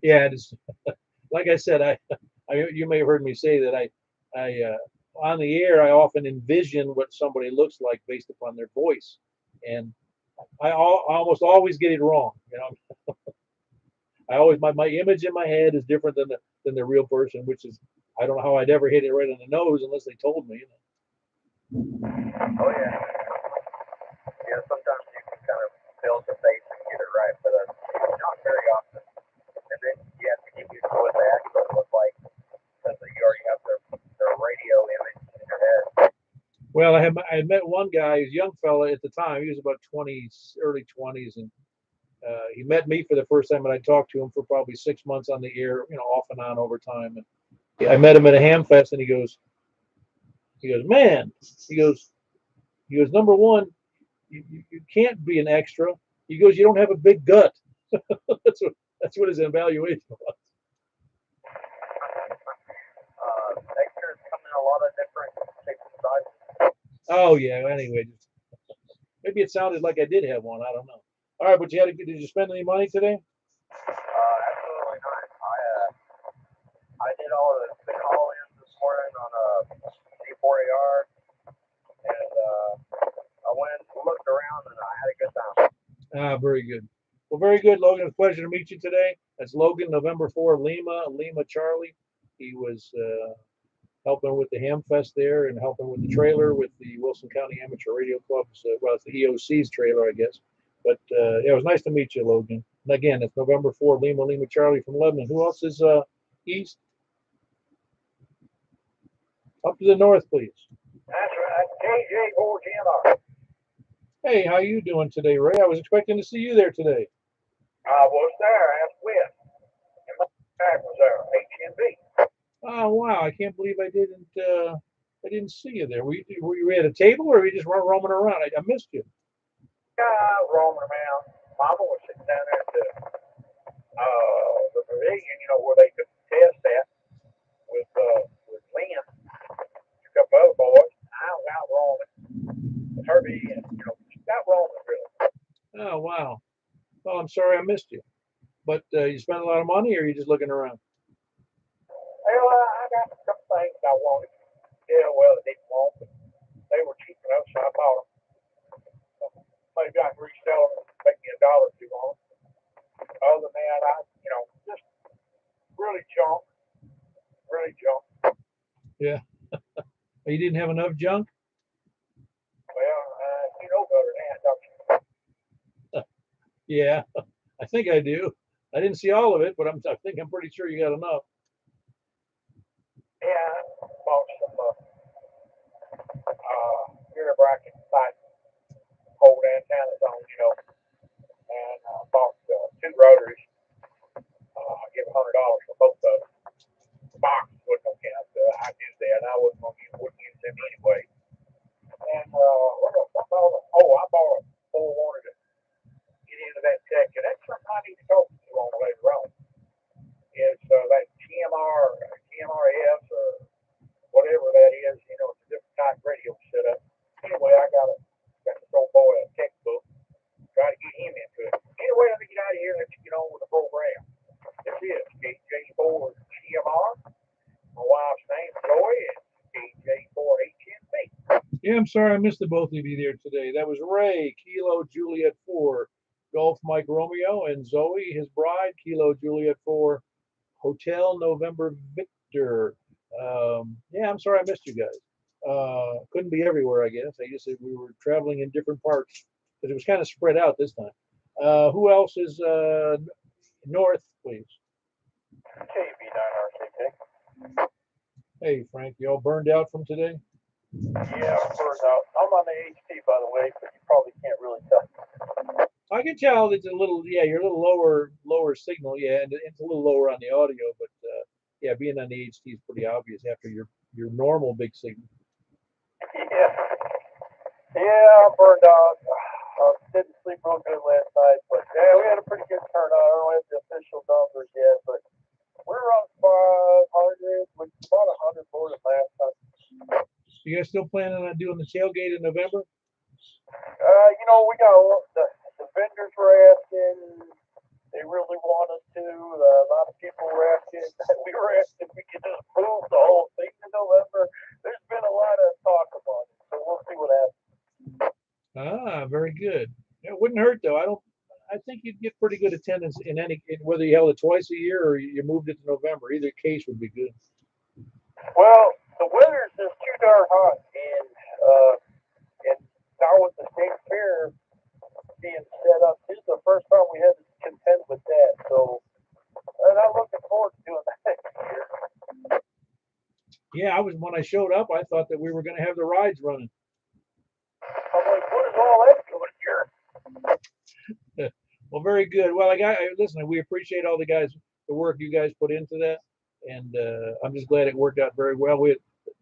Yeah, it's, like I said, you may have heard me say that on the air, I often envision what somebody looks like based upon their voice, and I almost always get it wrong. You know, I always my image in my head is different than the real person, which is I don't know how I'd ever hit it right on the nose unless they told me. Oh yeah. Yeah, sometimes you can kind of build the face and get it right, but not very often. And then you have to get used to what they actually look like because you already have their radio image in your head. Well, I had met one guy, he was a young fella at the time. He was about 20, early 20s, and he met me for the first time, and I talked to him for probably 6 months on the air, you know, off and on over time. And I met him at a ham fest, and man, he goes, number one, you can't be an extra. He goes, you don't have a big gut. That's what his evaluation was. Extras come in a lot of different shapes and sizes. Oh yeah. Anyway, maybe it sounded like I did have one. I don't know. All right, but did you spend any money today? Absolutely not. I did all the call-ins this morning on C4AR, and I went and looked around, and I had a good time. Ah, very good. Well, very good, Logan. It's a pleasure to meet you today. That's Logan, November 4, Lima Charlie. He was helping with the Ham Fest there and helping with the trailer with the Wilson County Amateur Radio Club's, well, it's the EOC's trailer, I guess. But yeah, it was nice to meet you, Logan. And again, it's November 4, Lima Charlie from Lebanon. Who else is east? Up to the north, please. That's right, KJ4GMR. Hey, how you doing today, Ray? I was expecting to see you there today. I was there as with, and my back was there, HMB. Oh wow! I can't believe I didn't see you there. Were you at a table or were you just roaming around? I missed you. Roaming around. Mama was sitting down there at the pavilion, where they could test that with Lynn. Took up other boys. I was out roaming with Herbie, and just out roaming really. Oh wow! Well, I'm sorry I missed you. But you spent a lot of money, or are you just looking around? Well, I got some things I wanted. Yeah, well, they didn't want, but they were cheap enough, so I bought them. Maybe I can resell them and make me $1 if you want. Other than that, just really junk. Really junk. Yeah. You didn't have enough junk? Well, you know better than that, don't you? Yeah, I think I do. I didn't see all of it, but I think I'm pretty sure you got enough. Yeah, I bought some mirror bracket type old antennas on, and bought 2 rotaries. I give $100 for both of them. The box wasn't gonna count. I knew that. I wouldn't use them anyway. And what else? I bought a 4 wanted to get into that tech, and that's something I need to talk to you on later on. Is that TMRS or whatever that is, it's a different type of radio setup. Anyway, I got this old boy a textbook, try to get him into it. Anyway, let me get out of here and let you get on with the program. This is KJ4 GMR. My wife's name's Joy, and KJ4HMB. Yeah, I'm sorry I missed the both of you there today. That was Ray, Kilo Juliet 4, Golf Mike Romeo, and Zoe, his bride, Kilo Juliet 4, Hotel November Victor. Yeah, I'm sorry I missed you guys. Couldn't be everywhere, I guess. I guess we were traveling in different parts because it was kind of spread out this time. Who else is north, please? KB9RCK. Hey, Frank, you all burned out from today? Yeah, I'm burned out. I'm on the HT, by the way, but you probably can't really tell. I can tell it's a little, yeah, you're a little lower signal, yeah, and it's a little lower on the audio, but yeah, being on the HT is pretty obvious after your normal big signal. Yeah, I'm burned out. Didn't sleep real good last night, but yeah, we had a pretty good turnout. I don't have the official numbers yet, but we're on 500, which is about 100 more than last time. You guys still planning on doing the tailgate in November? We got the vendors were asking. They really want us to. A lot of Very good. It wouldn't hurt though. I think you'd get pretty good attendance whether you held it twice a year or you moved it to November. Either case would be good. Well, the weather's just too darn hot, and now with the state fair being set up, this is the first time we had to contend with that. So, and I'm looking forward to doing that next year. Yeah, when I showed up, I thought that we were going to have the rides running. I'm like, what is all that doing here? Well, very good. Well, listen, we appreciate all the work you guys put into that, and I'm just glad it worked out very well.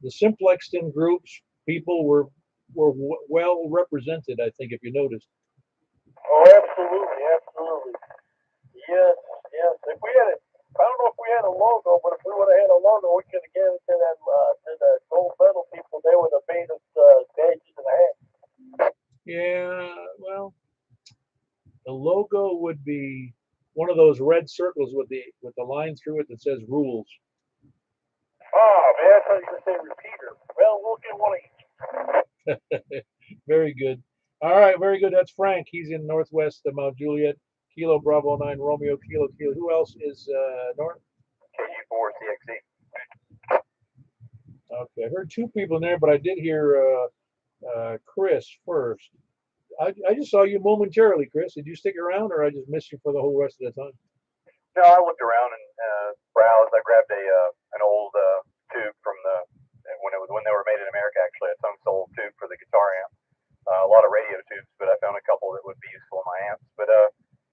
The Simplexton groups people were well represented. I think if you noticed. Oh, absolutely. Yes. If we had I don't know if we had a logo, but if we would have had a logo, we could have given it to them to the gold medal people. They would have made us badges and hats. Yeah, well, the logo would be one of those red circles with the line through it that says rules. Oh man, I thought you were going to say repeater. Well, we'll get one of each. Very good. All right, very good. That's Frank. He's in northwest of Mount Juliet. Kilo Bravo 9 Romeo Kilo. Who else is north? KU4 CXE. Okay, I heard two people in there, but I did hear Chris first. I just saw you momentarily, Chris. Did you stick around, or I just missed you for the whole rest of the time? No, I looked around and browsed. I grabbed an old tube from when they were made in America. Actually, a tungsten tube for the guitar amp. A lot of radio tubes, but I found a couple that would be useful in my amps. But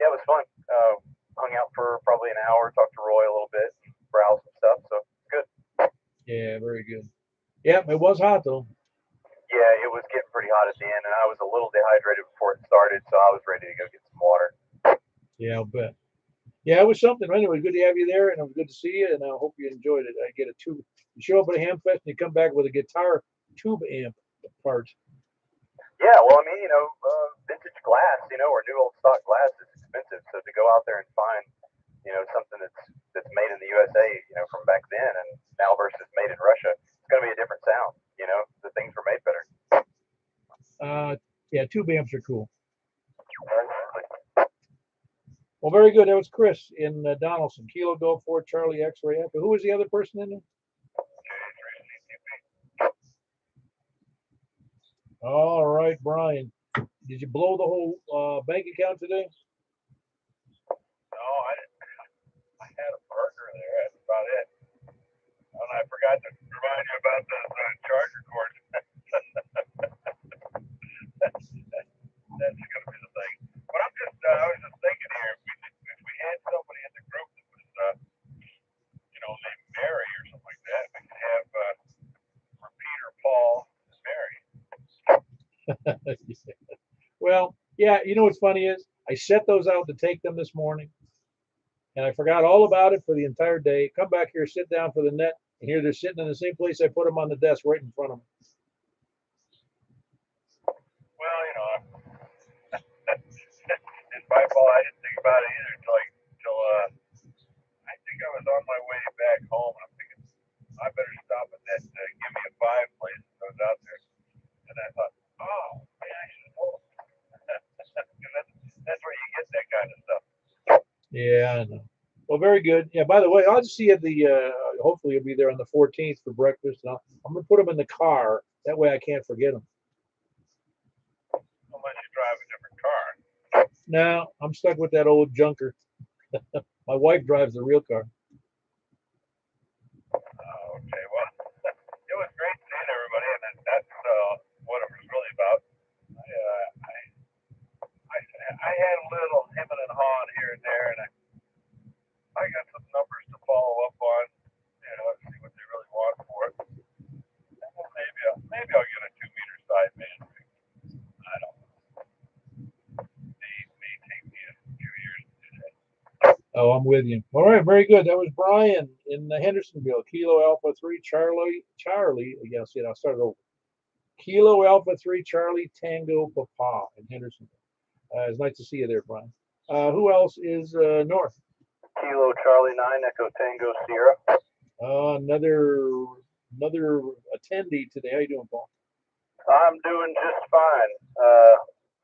yeah, it was fun. Hung out for probably an hour, talked to Roy a little bit, browsed some stuff. So good. Yeah, very good. Yeah, it was hot though. Yeah, it was getting pretty hot at the end, and I was a little dehydrated before it started, so I was ready to go get some water. Yeah, I'll bet. Yeah, it was something. Anyway, good to have you there, and it was good to see you, and I hope you enjoyed it. I get a tube. You show up at a Hamfest, and you come back with a guitar tube amp part. Yeah, well, I mean, vintage glass, or new old stock glass is expensive, so to go out there and find, something that's made in the USA, from back then, and now versus made in Russia, it's going to be a different sound. The things were made better. Yeah, tube amps are cool. Well, very good. That was Chris in Donaldson. Kilo Golf 4 Charlie X-Ray Echo. Who was the other person in there? All right, Brian. Did you blow the whole bank account today? No, I didn't. I had a burger there. That's about it. And I forgot to remind you about the charger cord. That's going to be the thing. But I was just thinking here, if we had somebody in the group that was, named Mary or something like that, we could have Peter, Paul, and Mary. Well, yeah, you know what's funny is I set those out to take them this morning, and I forgot all about it for the entire day. Come back here, sit down for the net, and here they're sitting in the same place I put them on the desk right in front of me. Well, it's my fault. I didn't think about it either until I think I was on my way back home, and I'm thinking I better stop at that Give Me a Five place that goes out there. And I thought, oh, man, I should have told him. That's where you get that kind of stuff. Yeah, I know. Well, very good. Yeah, by the way, I'll just see you at the, hopefully you'll be there on the 14th for breakfast. And I'm going to put them in the car. That way I can't forget them. Unless you drive a different car. No, I'm stuck with that old junker. My wife drives the real car. Okay, well, it was great seeing everybody, and that's what it was really about. I had a little hemming and hawing here and there, and I got some numbers to follow up on. Let's see what they really want for it. Maybe I'll get a 2-meter side man. I don't know. It may take me a few years to do that. Oh, I'm with you. All right, very good. That was Brian in Hendersonville. Kilo Alpha 3 Charlie. Yeah, see it. I'll start it over. Kilo Alpha 3 Charlie Tango Papa in Hendersonville. It's nice to see you there, Brian. Who else is north? Kilo Charlie 9 Echo Tango Sierra. Another attendee today. How you doing, Paul? I'm doing just fine.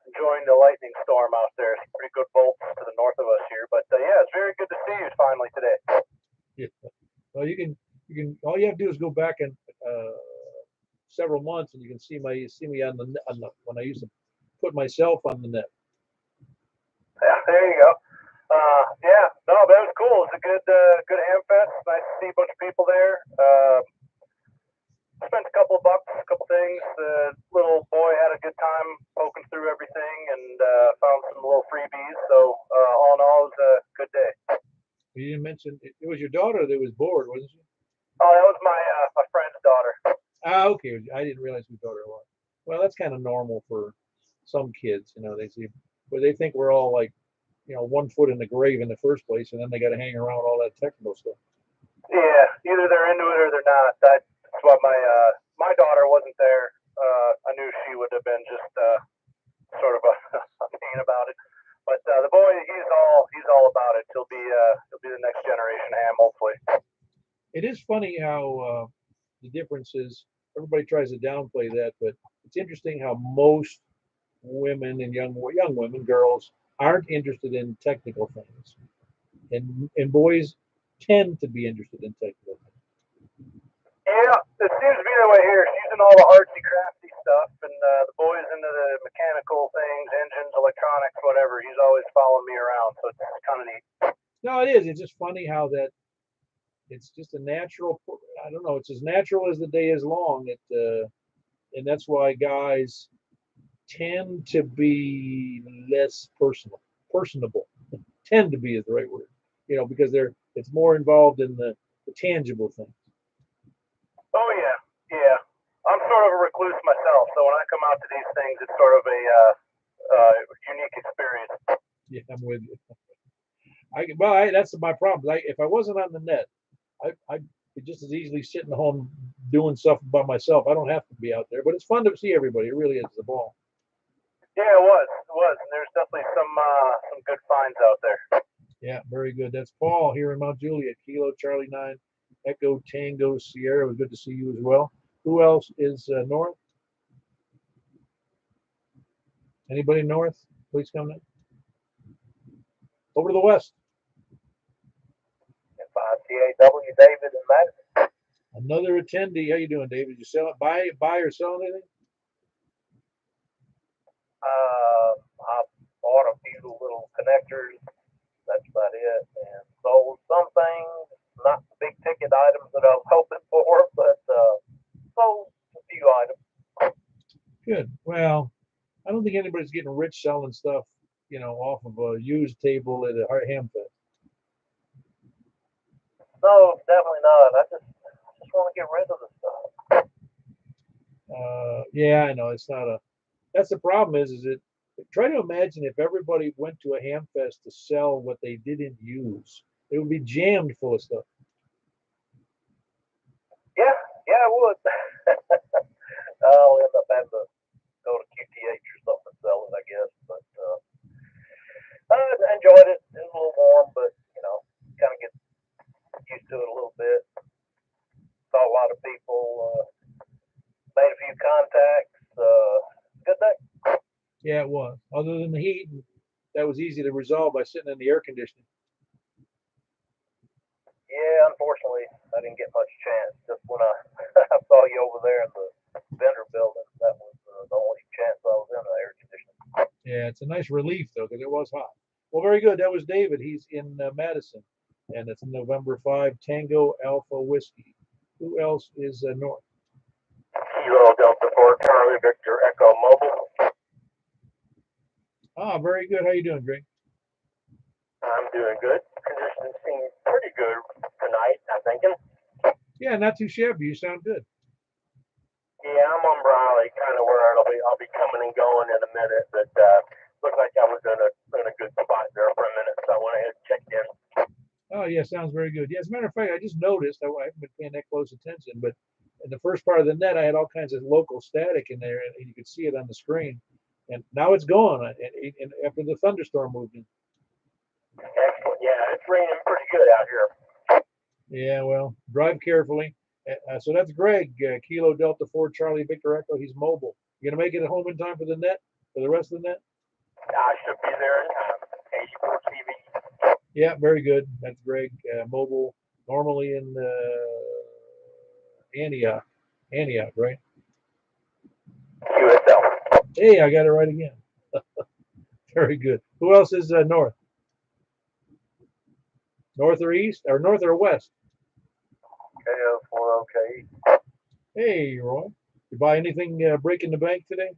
enjoying the lightning storm out there. It's pretty good bolts to the north of us here. But yeah, it's very good to see you finally today. Yeah. Well, you can all you have to do is go back in several months, and you can see me on the when I used to put myself on the net. Yeah, there you go. Yeah, no, that was cool. It's a good ham fest. Nice to see a bunch of people there. Spent a couple of bucks, a couple things. The little boy had a good time poking through everything and found some little freebies. So all in all, it was a good day. You didn't mention it was your daughter that was bored, wasn't she? Oh, that was my friend's daughter. Ah, okay. I didn't realize whose daughter it was. Well, that's kind of normal for some kids, they see, but they think we're all like, 1 foot in the grave in the first place, and then they got to hang around all that technical stuff. Yeah, either they're into it or they're not. That's why my daughter wasn't there. I knew she would have been just sort of a pain about it. But the boy, he's all about it. He'll be the next generation ham, hopefully. It is funny how the difference is. Everybody tries to downplay that, but it's interesting how most women and young women, girls, aren't interested in technical things, and boys tend to be interested in technical things. Yeah, it seems to be that way here. She's in all the artsy, crafty stuff, and the boy's into the mechanical things, engines, electronics, whatever. He's always following me around, so it's kind of neat. No, it is. It's just funny how that it's just a natural. I don't know. It's as natural as the day is long. And that's why guys tend to be less personable. Tend to be is the right word, because it's more involved in the tangible things. Oh yeah. I'm sort of a recluse myself, so when I come out to these things, it's sort of a unique experience. Yeah, I'm with you. That's my problem. If I wasn't on the net, I could just as easily sitting home doing stuff by myself. I don't have to be out there, but it's fun to see everybody. It really is the ball. Yeah, it was, and there's definitely some good finds out there. Yeah, very good. That's Paul here in Mount Juliet, Kilo Charlie 9, Echo Tango Sierra. It was good to see you as well. Who else is north? Anybody north? Please come in. Over to the west. 5CAW David and Madison. Another attendee. How you doing, David? You sell it, buy or sell anything? I bought a few little connectors. That's about it, and sold some things, not the big ticket items that I was hoping for, but sold a few items. Good. Well, I don't think anybody's getting rich selling stuff, off of a used table at a ham fest. No, definitely not. I just want to get rid of the stuff. Yeah, I know it's not a. That's the problem. Is it? Try to imagine if everybody went to a ham fest to sell what they didn't use. It would be jammed full of stuff. Yeah, it would. I'll end up having to go to QTH or something and sell it, I guess. But I enjoyed it. It was a little warm, but kind of get used to it a little bit. Saw a lot of people. Made a few contacts. Good day. Yeah, it was. Other than the heat, that was easy to resolve by sitting in the air conditioning. Yeah, unfortunately, I didn't get much chance. Just when I saw you over there in the vendor building, that was the only chance I was in the air conditioning. Yeah, it's a nice relief, though, because it was hot. Well, very good. That was David. He's in Madison, and it's November 5, Tango Alpha Whiskey. Who else is north? Kilo Delta 4 Charlie Victor Echo Mobile. Ah, very good. How you doing, Greg? I'm doing good. Conditions seem pretty good tonight, I'm thinking. Yeah, not too shabby. You sound good. Yeah, I'm on Briley, kind of where I'll be coming and going in a minute, but looked like I was in a good spot there for a minute, so I went ahead and checked in. Oh, yeah, sounds very good. Yeah, as a matter of fact, I just noticed, I haven't been paying that close attention, but in the first part of the net, I had all kinds of local static in there, and you could see it on the screen. And now it's gone, and after the thunderstorm moved in. Excellent. Yeah, it's raining pretty good out here. Yeah, well, drive carefully. So that's Greg, Kilo Delta 4 Charlie Victor Echo. He's mobile. You gonna make it home in time for the net, for the rest of the net? I should be there in time. 84 TV. Yeah, very good. That's Greg. Mobile, normally in Antioch, right? QSL. Hey, I got it right again. Very good. Who else is north? North or east? Or north or west? KO4OK. Hey, Roy. You buy anything breaking the bank today?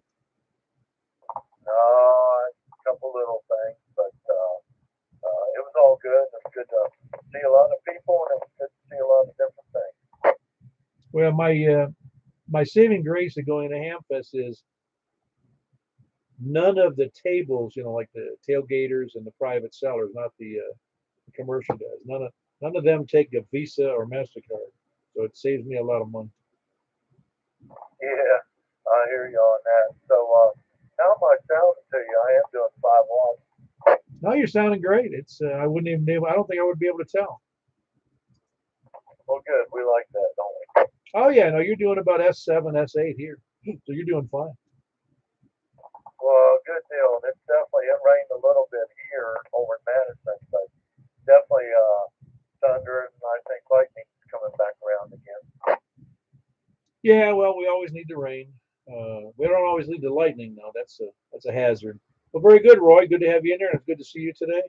A couple little things, but it was all good. It was good to see a lot of people, and it was good to see a lot of different things. Well, my saving grace of going to Hamfest is none of the tables, like the tailgaters and the private sellers, not the commercial guys. None of them take a Visa or MasterCard, so it saves me a lot of money. Yeah, I hear you on that. So, how am I sounding to you? I am doing 5 watts. No, you're sounding great. It's I wouldn't even be able. I don't think I would be able to tell. Well, good. We like that, don't we? Oh yeah, no, you're doing about S7, S8 here, so you're doing fine. Well, good deal. It's definitely, it rained a little bit here over in Madison, but definitely thunder and I think lightning's coming back around again. Yeah, well, we always need the rain. We don't always need the lightning, though. That's a hazard. Well, very good, Roy. Good to have you in there. And it's good to see you today.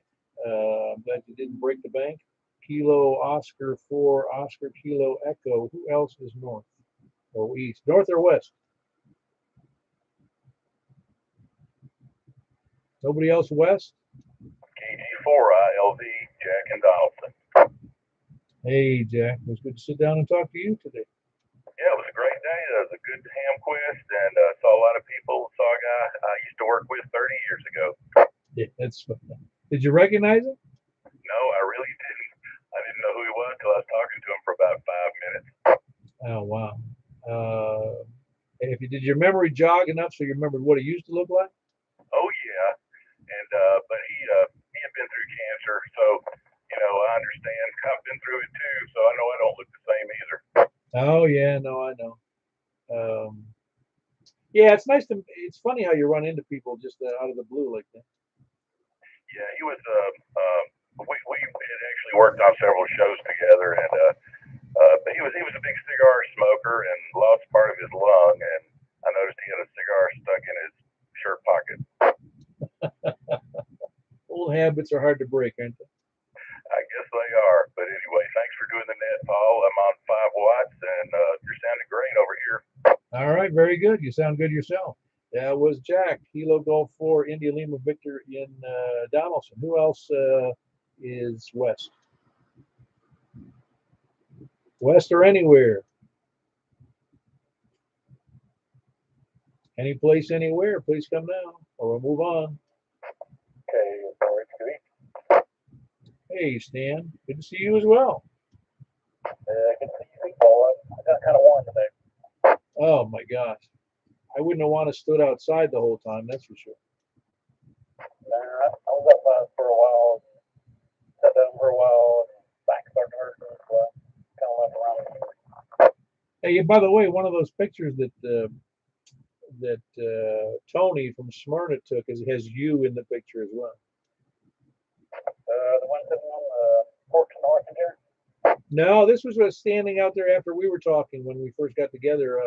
I'm glad you didn't break the bank. Kilo Oscar 4 Oscar Kilo Echo. Who else is north or east? North or west? Nobody else west? KG4ILV, Jack and Donaldson. Hey, Jack. It was good to sit down and talk to you today. Yeah, it was a great day. It was a good ham quest, and saw a lot of people. Saw a guy I used to work with 30 years ago. Yeah, that's fun. Did you recognize him? No, I really didn't. I didn't know who he was until I was talking to him for about 5 minutes. Oh, wow. Did your memory jog enough so you remembered what he used to look like? Oh yeah, and but he had been through cancer, so I understand. I've been through it too, so I know I don't look the same either. Oh yeah, no, I know. Yeah, it's nice to. It's funny how you run into people just out of the blue like that. Yeah, he was. We had actually worked on several shows together, and but he was a big cigar smoker and lost part of his lung, and I noticed he had a cigar stuck in his shirt pocket. Old habits are hard to break, aren't they? I guess they are. But anyway, thanks for doing the net, Paul. I'm on 5 watts, and you're sounding great over here. All right, very good. You sound good yourself. That was Jack, Kilo Golf 4, India Lima Victor in Donaldson. Who else is west? West or anywhere? Any place, anywhere, please come now, or we'll move on. Okay, sorry, Hey, Stan. Good to see you as well. good to see you, Paul. I got kind of warm today. Oh, my gosh. I wouldn't have wanted to stood outside the whole time, that's for sure. Nah, I was outside for a while, sat down for a while, and back started hurting, so I kind of left around. Hey, by the way, one of those pictures that Tony from Smyrna took has you in the picture as well. The one sitting on the porch north in here? No, this was standing out there after we were talking when we first got together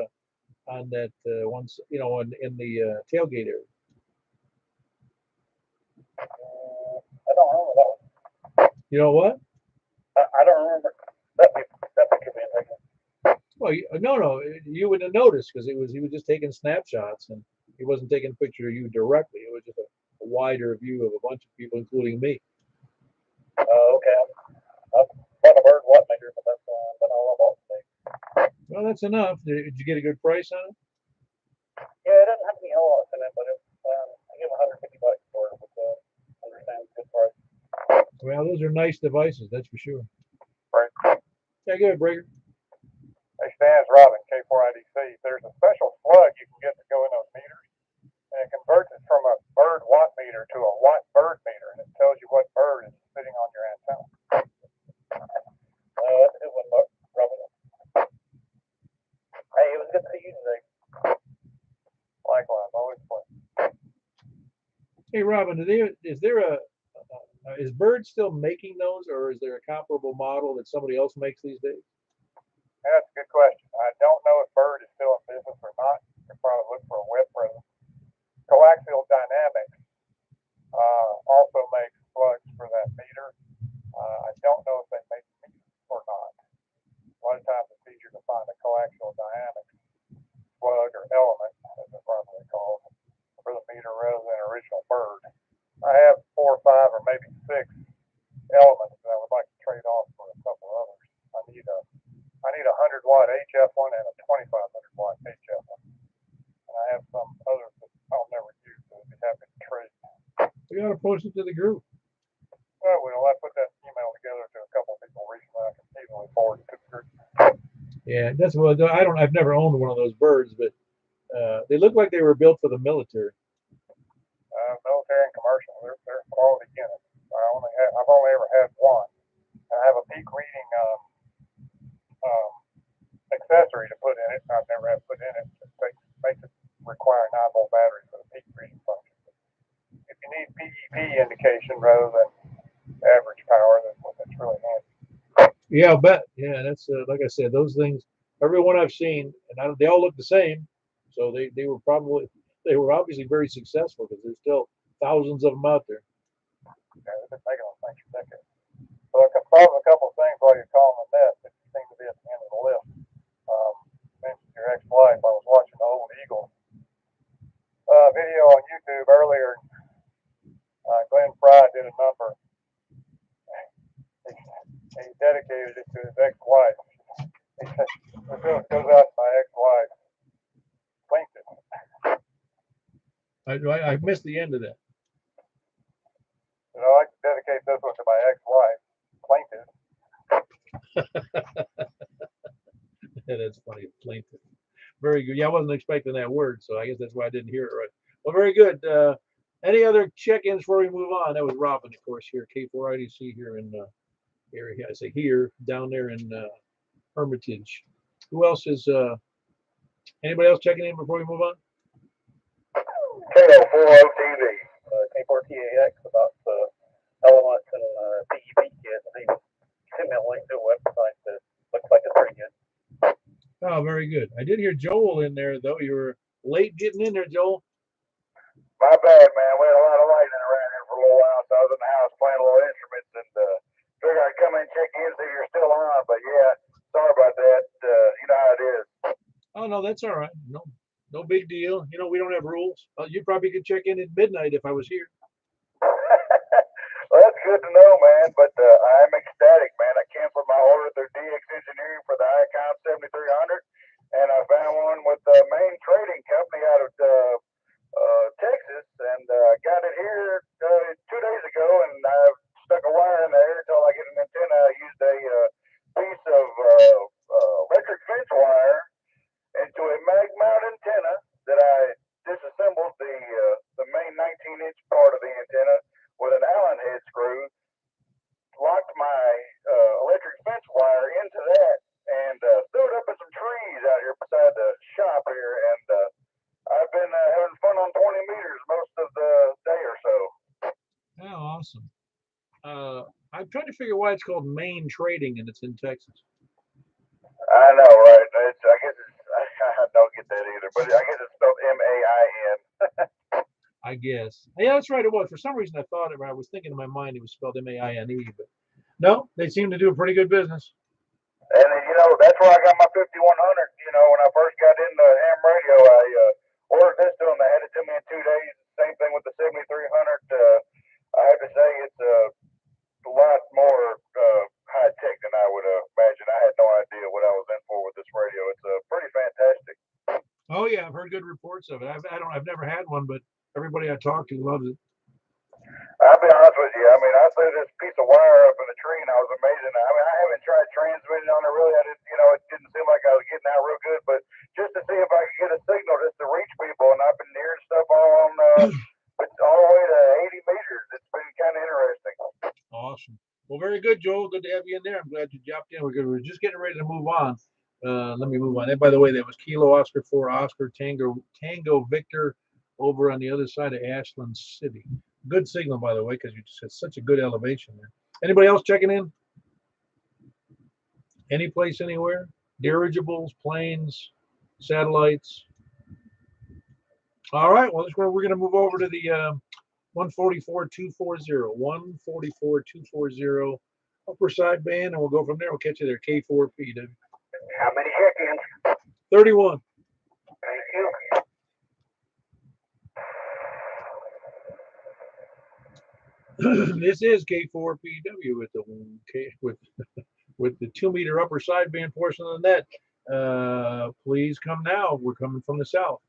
on that once, in the tailgate area. I don't remember that one. You know what? I don't remember that picture being taken. Well, no, you wouldn't have noticed because he was just taking snapshots and he wasn't taking a picture of you directly. It was just a wider view of a bunch of people, including me. Okay. I've bought a bird watt meter, but that's been all I bought today. Well, that's enough. Did you get a good price on it? Yeah, it doesn't have any LOS in it, but I give $150 for it, which understands good price. Well, those are nice devices, that's for sure. Right. Yeah, good, Breaker. Hey, Stan, it's Robin, K4IDC. There's a special plug you can get to go in those meters, and it converts it from a bird watt meter to a watt bird meter, and it tells you what bird is sitting on your antenna. That's a good one, Robin. Hey, it was good to see you today. Likewise, always fun. Hey, Robin, is Bird still making those, or is there a comparable model that somebody else makes these days? That's a good question. I don't know if Bird is still in business or not. You can probably look for a web presence. Coaxial Dynamics also makes plugs for that meter. I don't know if they make meters or not. A lot of times it's easier to find a coaxial dynamics plug or element, as it's probably called, for the meter rather than original Bird. I have 4 or 5 or maybe 6 elements that I would like to trade off for a couple others. I need a 100-watt HF one and a 2500-watt HF one. And I have some others that I'll never use, so I'd be happy to trade. We ought to post it to the group. Well, I put that email together to a couple of people recently. I can easily forward it to the group. Yeah, that's what I've never owned one of those Birds, but they look like they were built for the military. Military and commercial, they're quality units. I've only ever had one. I have a peak reading accessory to put in it. I've never had put in it. It makes it require 9-volt batteries for the peak reading function. If you need PEP indication rather than average power, that's really handy. Yeah, I'll bet. Yeah, that's like I said, those things. Every one I've seen, and they all look the same. So they were obviously very successful because there's still thousands of them out there. Yeah, they've been making those things for decades. So I can solve a couple of things while you're calling the net that seem to be at the end of the list. Mentioned your ex-wife. I was watching the Old Eagle video on YouTube earlier. Glenn Fry did a number. He dedicated it to his ex-wife. He said, "This goes out to my ex-wife, Plaintiff." I missed the end of that. And I'd like to dedicate this one to my ex-wife, Plaintiff. Yeah, that's funny, Plaintiff. Very good. Yeah, I wasn't expecting that word, so I guess that's why I didn't hear it right. Well, very good. Any other check-ins before we move on? That was Robin, of course, here, K4IDC here in area. I say here, down there in Hermitage. Who else is? Anybody else checking in before we move on? KO40TV, K4TAX about elements and PEP kits. He sent me a link to a website that looks like it's pretty good. Oh, very good. I did hear Joel in there, though. You were late getting in there, Joel. My bad, man. We had a lot of lightning around here for a little while, so I was in the house playing a little instruments and figured I'd come in and check in, see if you're still on. But yeah, sorry about that. You know how it is. Oh no, that's all right. No big deal. You know, we don't have rules. You probably could check in at midnight if I was here. Well, that's good to know, man. But I'm ecstatic, man. I canceled my order through DX Engineering for the Icon 7300, and I found one with the main trading company out of Texas, and got it here 2 days ago, and I've stuck a wire in there until I get an antenna. I used a piece of electric fence wire into a mag mount antenna that I disassembled the main 19-inch part of the antenna with an Allen head screw, locked my electric fence wire into that, and threw it up in some trees out here beside the shop here, and I've been having fun on 20 meters most of the day or so. Oh, awesome. I'm trying to figure why it's called Main Trading and it's in Texas. I know, right? I guess I don't get that either, but I guess it's spelled M-A-I-N. I guess. Yeah, that's right. It was. For some reason, I thought I was thinking in my mind it was spelled M-A-I-N-E, but no, they seem to do a pretty good business. And that's where I got my 5100. When I first got into ham radio, I ordered this to them. They had it to me in 2 days. Same thing with the 7300. I have to say it's a lot more high tech than I would imagine. I had no idea what I was in for with this radio. It's pretty fantastic. Oh yeah, I've heard good reports of it. I've never had one, but everybody I talked to loves it. I'll be honest with you. I mean, I threw this piece of wire up in the tree, and I was amazing. I mean, I haven't tried transmitting on it really. I didn't, it didn't seem like I was getting out real good. But just to see if I could get a signal just to reach people, and I've been hearing stuff all the way to 80 meters. It's been kind of interesting. Awesome. Well, very good, Joel. Good to have you in there. I'm glad you jumped in. We're just getting ready to move on. Let me move on. And by the way, that was Kilo Oscar 4 Oscar Tango Victor over on the other side of Ashland City. Good signal, by the way, because you just had such a good elevation there. Anybody else checking in? Any place, anywhere? Dirigibles, planes, satellites? All right, well, we're going to move over to the 144.240, 144.240 upper sideband, and we'll go from there. We'll catch you there, K4PW. How many check-ins? 31. Thank you. This is K4PW with the 2 meter upper sideband portion of the net. Please come now. We're coming from the south.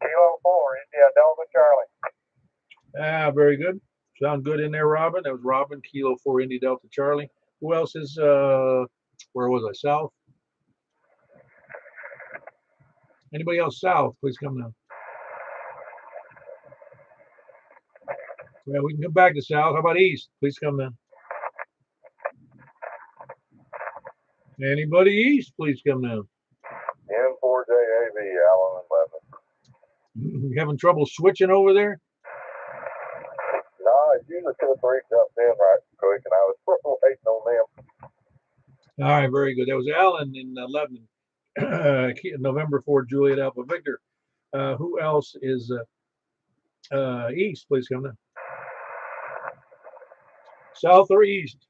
Kilo 4, India Delta Charlie. Very good. Sound good in there, Robin. That was Robin, Kilo 4, Indy Delta Charlie. Who else is, where was I? South? Anybody else south? Please come now. Well, we can come back to south. How about east? Please come now. Anybody east? Please come now. M4JAV, Allen and Lebanon. You having trouble switching over there? No, it's usually 2 or 3 jumped in right quick, and I was waiting on them. All right, very good. That was Allen in Lebanon. November 4, Juliet Alpha Victor. Who else is east? Please come now. South or east?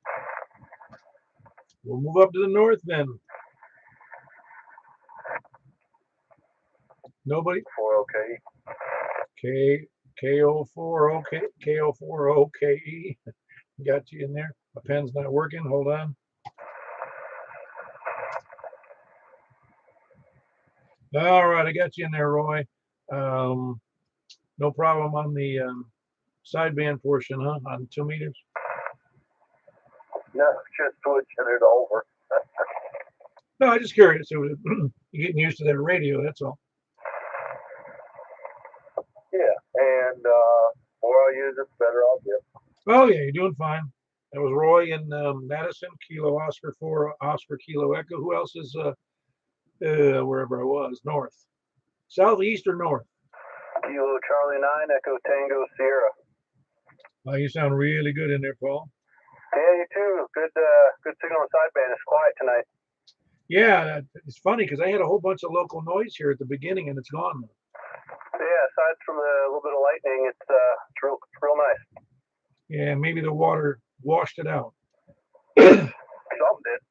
We'll move up to the north then. Nobody? 4 OK. KO4 OK. KO4 OKE. Got you in there. My pen's not working. Hold on. All right, I got you in there, Roy. No problem on the sideband portion, huh? On 2 meters. No, just switching it over. No, I'm just curious. You're getting used to that radio, that's all. Yeah, and more I use it, the better I'll get. Oh, yeah, you're doing fine. That was Roy in Madison, Kilo Oscar 4, Oscar Kilo Echo. Who else is wherever I was? North. South, east, or north? Kilo Charlie 9, Echo Tango Sierra. Oh, you sound really good in there, Paul. Yeah, you too. Good signal on sideband. It's quiet tonight. Yeah, it's funny because I had a whole bunch of local noise here at the beginning, and it's gone now. Yeah, aside from a little bit of lightning, it's real nice. Yeah, maybe the water washed it out. Something did.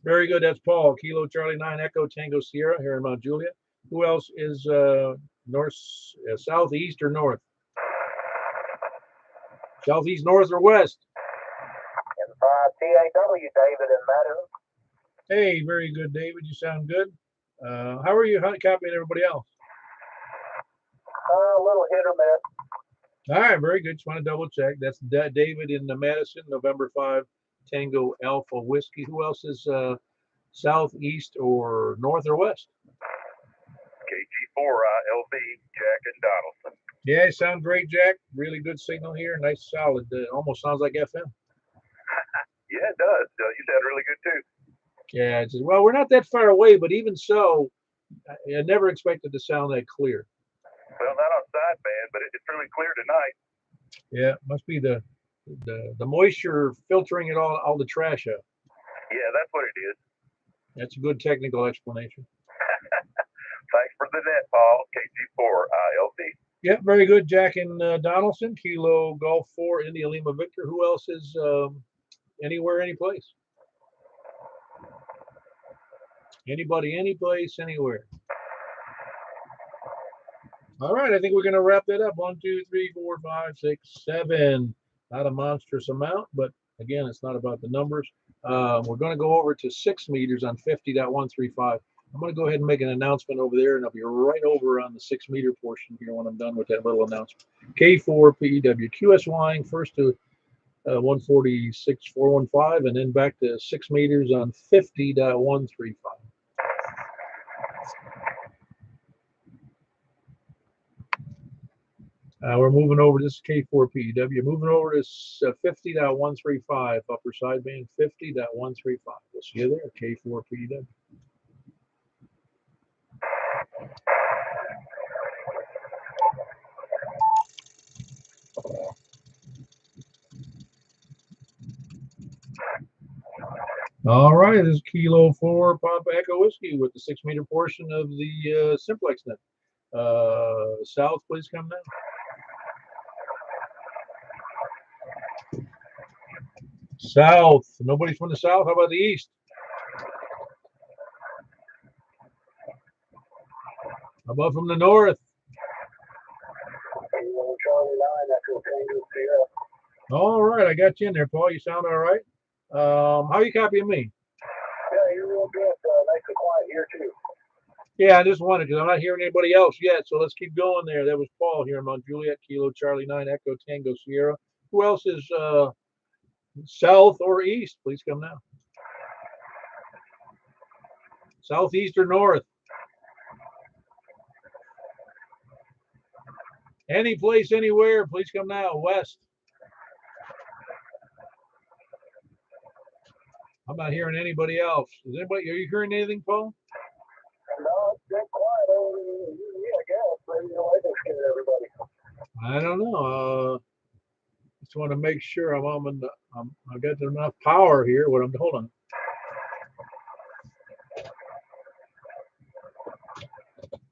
Very good. That's Paul. Kilo Charlie 9 Echo Tango Sierra here in Mount Juliet. Who else is north, south, east, or north? Southeast, north, or west? TAW, David and Madison. Hey, very good, David. You sound good. How are you copying everybody else? A little hit or miss. All right, very good. Just want to double check. That's David in the Madison, November 5, Tango Alpha Whiskey. Who else is southeast or north or west? KG4 LV, Jack and Donaldson. Yeah, sound great, Jack. Really good signal here. Nice, solid. Almost sounds like FM. Yeah, it does. You sound really good too. Yeah, it's just, well, we're not that far away, but even so, I never expected to sound that clear. Well, not on sideband, but it's really clear tonight. Yeah, must be the moisture filtering it all the trash out. Yeah, that's what it is. That's a good technical explanation. Thanks for the net, Paul. KG4 ILD. Yeah, very good. Jack and Donaldson, Kilo Golf 4, India Lima Victor. Who else is anywhere, any place? Anybody, any place, anywhere. All right, I think we're going to wrap that up. 1, 2, 3, 4, 5, 6, 7. Not a monstrous amount, but again, it's not about the numbers. We're going to go over to 6 meters on 50.135. I'm going to go ahead and make an announcement over there, and I'll be right over on the 6 meter portion here when I'm done with that little announcement. K4PEW, QSYing first to 146.415, and then back to 6 meters on 50.135. We're moving over, this is K4PEW, moving over to 50.135, upper sideband, 50.135. We'll see you there, K4PEW. All right, this is Kilo 4 Papa Echo Whiskey with the 6-meter portion of the Simplex Net. South, please come now. South. Nobody's from the south. How about the east? How about from the north? All right, I got you in there, Paul. You sound all right. How are you copying me? Yeah, you're real good. Nice and quiet here too. Yeah, I just wanted because I'm not hearing anybody else yet. So let's keep going there. That was Paul here among Juliet, Kilo, Charlie 9, Echo, Tango, Sierra. Who else is south or east? Please come now. Southeast or north? Any place, anywhere, please come now. West. I'm not hearing anybody else. Is anybody? Are you hearing anything, Paul? No, it's been quiet over here, I guess. Maybe I can scare everybody. I don't know. Just want to make sure I've got enough power here. Hold on.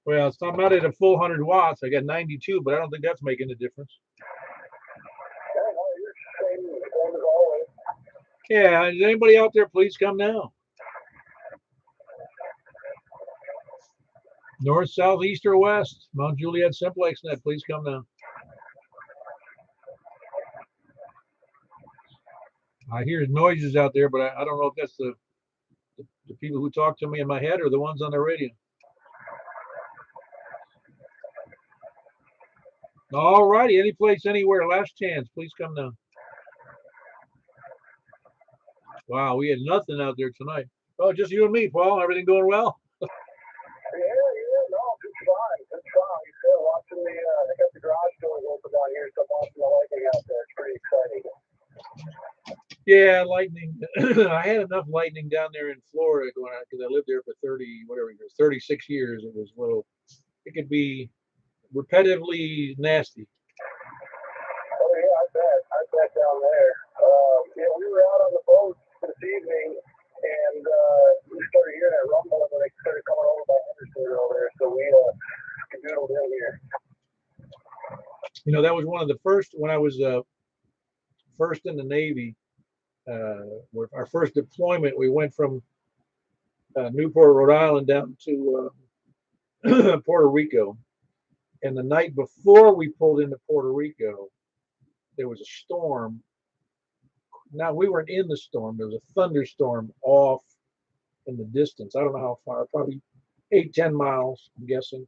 Well, I'm not at a full 100 watts. I got 92, but I don't think that's making a difference. Yeah, no, you're same as always. Yeah, is anybody out there? Please come now. North, south, east, or west? Mount Juliet, Simplex Net. Please come now. I hear noises out there, but I don't know if that's the people who talk to me in my head or the ones on the radio. All righty, any place, anywhere, last chance. Please come now. Wow, we had nothing out there tonight. Oh, just you and me, Paul. Everything going well? Yeah, no, it's fine. It's fine. You said watching I got the garage doors open down here, so I'm watching the lightning out there. It's pretty exciting. Yeah, lightning. I had enough lightning down there in Florida going on because I lived there for 36 years. It was it could be repetitively nasty. Oh yeah, I bet down there. Yeah, we were out on the boat this evening, and we started hearing that rumble when they started coming over by Henderson over there. So we skedoodled in here. You know, that was one of the first when I was first in the Navy. Our first deployment, we went from Newport, Rhode Island, down to Puerto Rico. And the night before we pulled into Puerto Rico, there was a storm. Now, we weren't in the storm. There was a thunderstorm off in the distance. I don't know how far, probably 8-10 miles, I'm guessing.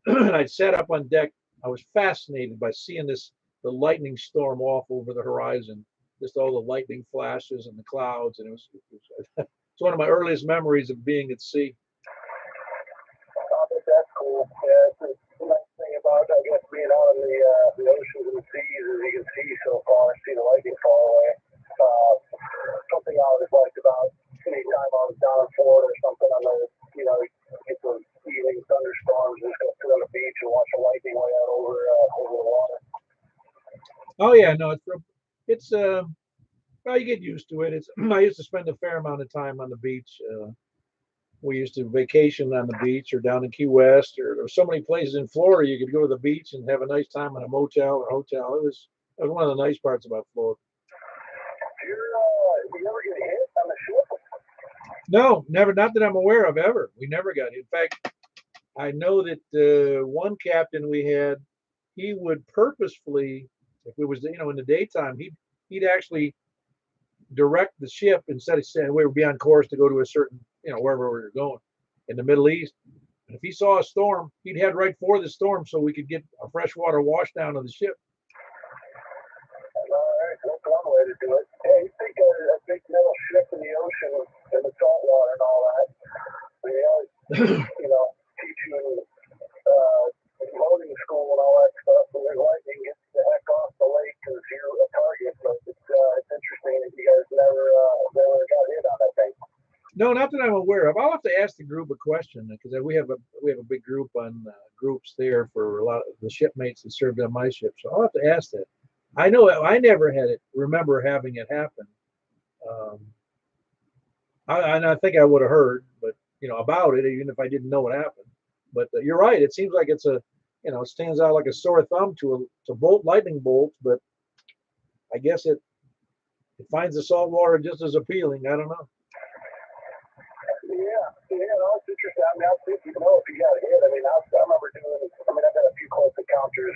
And I sat up on deck. I was fascinated by seeing the lightning storm off over the horizon, just all the lightning flashes and the clouds. And it's one of my earliest memories of being at sea. I think that's cool. Yeah, it's the nice thing about, I guess, being out in the oceans and the seas is you can see so far, see the lightning far away. Something I always liked about any time I was down in Florida or something, I know, you get the evening thunderstorms and just go sit on the beach and watch the lightning way out over the water. Oh yeah, no, it's well, you get used to it. I used to spend a fair amount of time on the beach. We used to vacation on the beach or down in Key West, or there were so many places in Florida you could go to the beach and have a nice time in a motel or hotel. That was one of the nice parts about Florida. Did you ever get hit on the ship? No, never. Not that I'm aware of ever. We never got hit. In fact, I know that one captain we had, he would purposefully, if it was in the daytime, he'd actually direct the ship instead of saying we would be on course to go to a certain wherever we were going in the Middle East. And if he saw a storm, he'd head right for the storm so we could get a freshwater wash down of the ship. All right, that's one way to do it. Hey, you think a big metal ship in the ocean in the salt water and all that, they always, teach you loading school and all that stuff, and there's lightning gets the heck off the lake because you're a target, but it's interesting that you guys never got hit on that thing. No, not that I'm aware of. I'll have to ask the group a question because we have a big group on groups there for a lot of the shipmates that served on my ship. So I'll have to ask that. I know I never remember having it happen. I think I would have heard, but about it, even if I didn't know what happened. But you're right. It seems like it's it stands out like a sore thumb to bolt lightning bolts, but I guess it finds the salt water just as appealing. I don't know. Yeah, no, it's interesting. I mean, I think you know if you got hit. I mean, I remember doing. I mean, I've got a few close encounters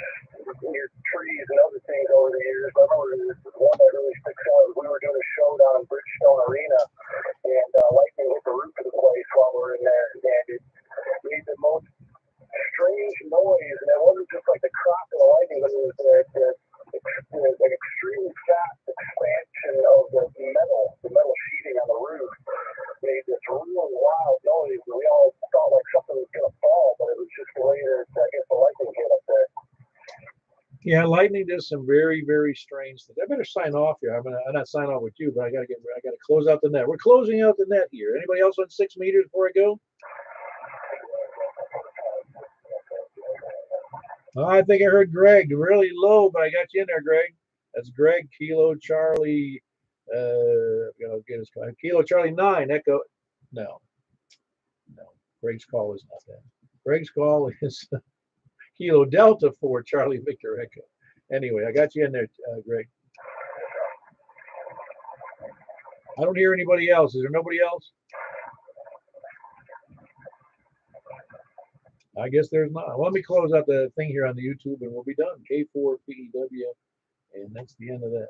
near trees and other things over the years. I remember one that really sticks out. We were doing a show down in Bridgestone Arena, and lightning hit the roof of the place while we were in there, and it made the most strange noise. And it wasn't just like the crack of the lightning, but it was like extremely fast expansion of the metal sheeting on the roof. Made this really wild noise, and we all thought like something was going to fall, but it was just the way that I guess the lightning hit up there. Yeah, lightning does some very, very strange things. I better sign off here. I'm not sign off with you, but I gotta close out the net. We're closing out the net here. Anybody else on 6 meters before I go? Oh, I think I heard Greg really low, but I got you in there, Greg. That's Greg Kilo Charlie. Get his call. Kilo Charlie 9 Echo. No, no. Greg's call is not that. Greg's call is Kilo Delta 4 Charlie Victor Echo. Anyway, I got you in there, Greg. I don't hear anybody else. Is there nobody else? I guess there's not. Well, let me close out the thing here on the YouTube and we'll be done. K4PEW, and that's the end of that.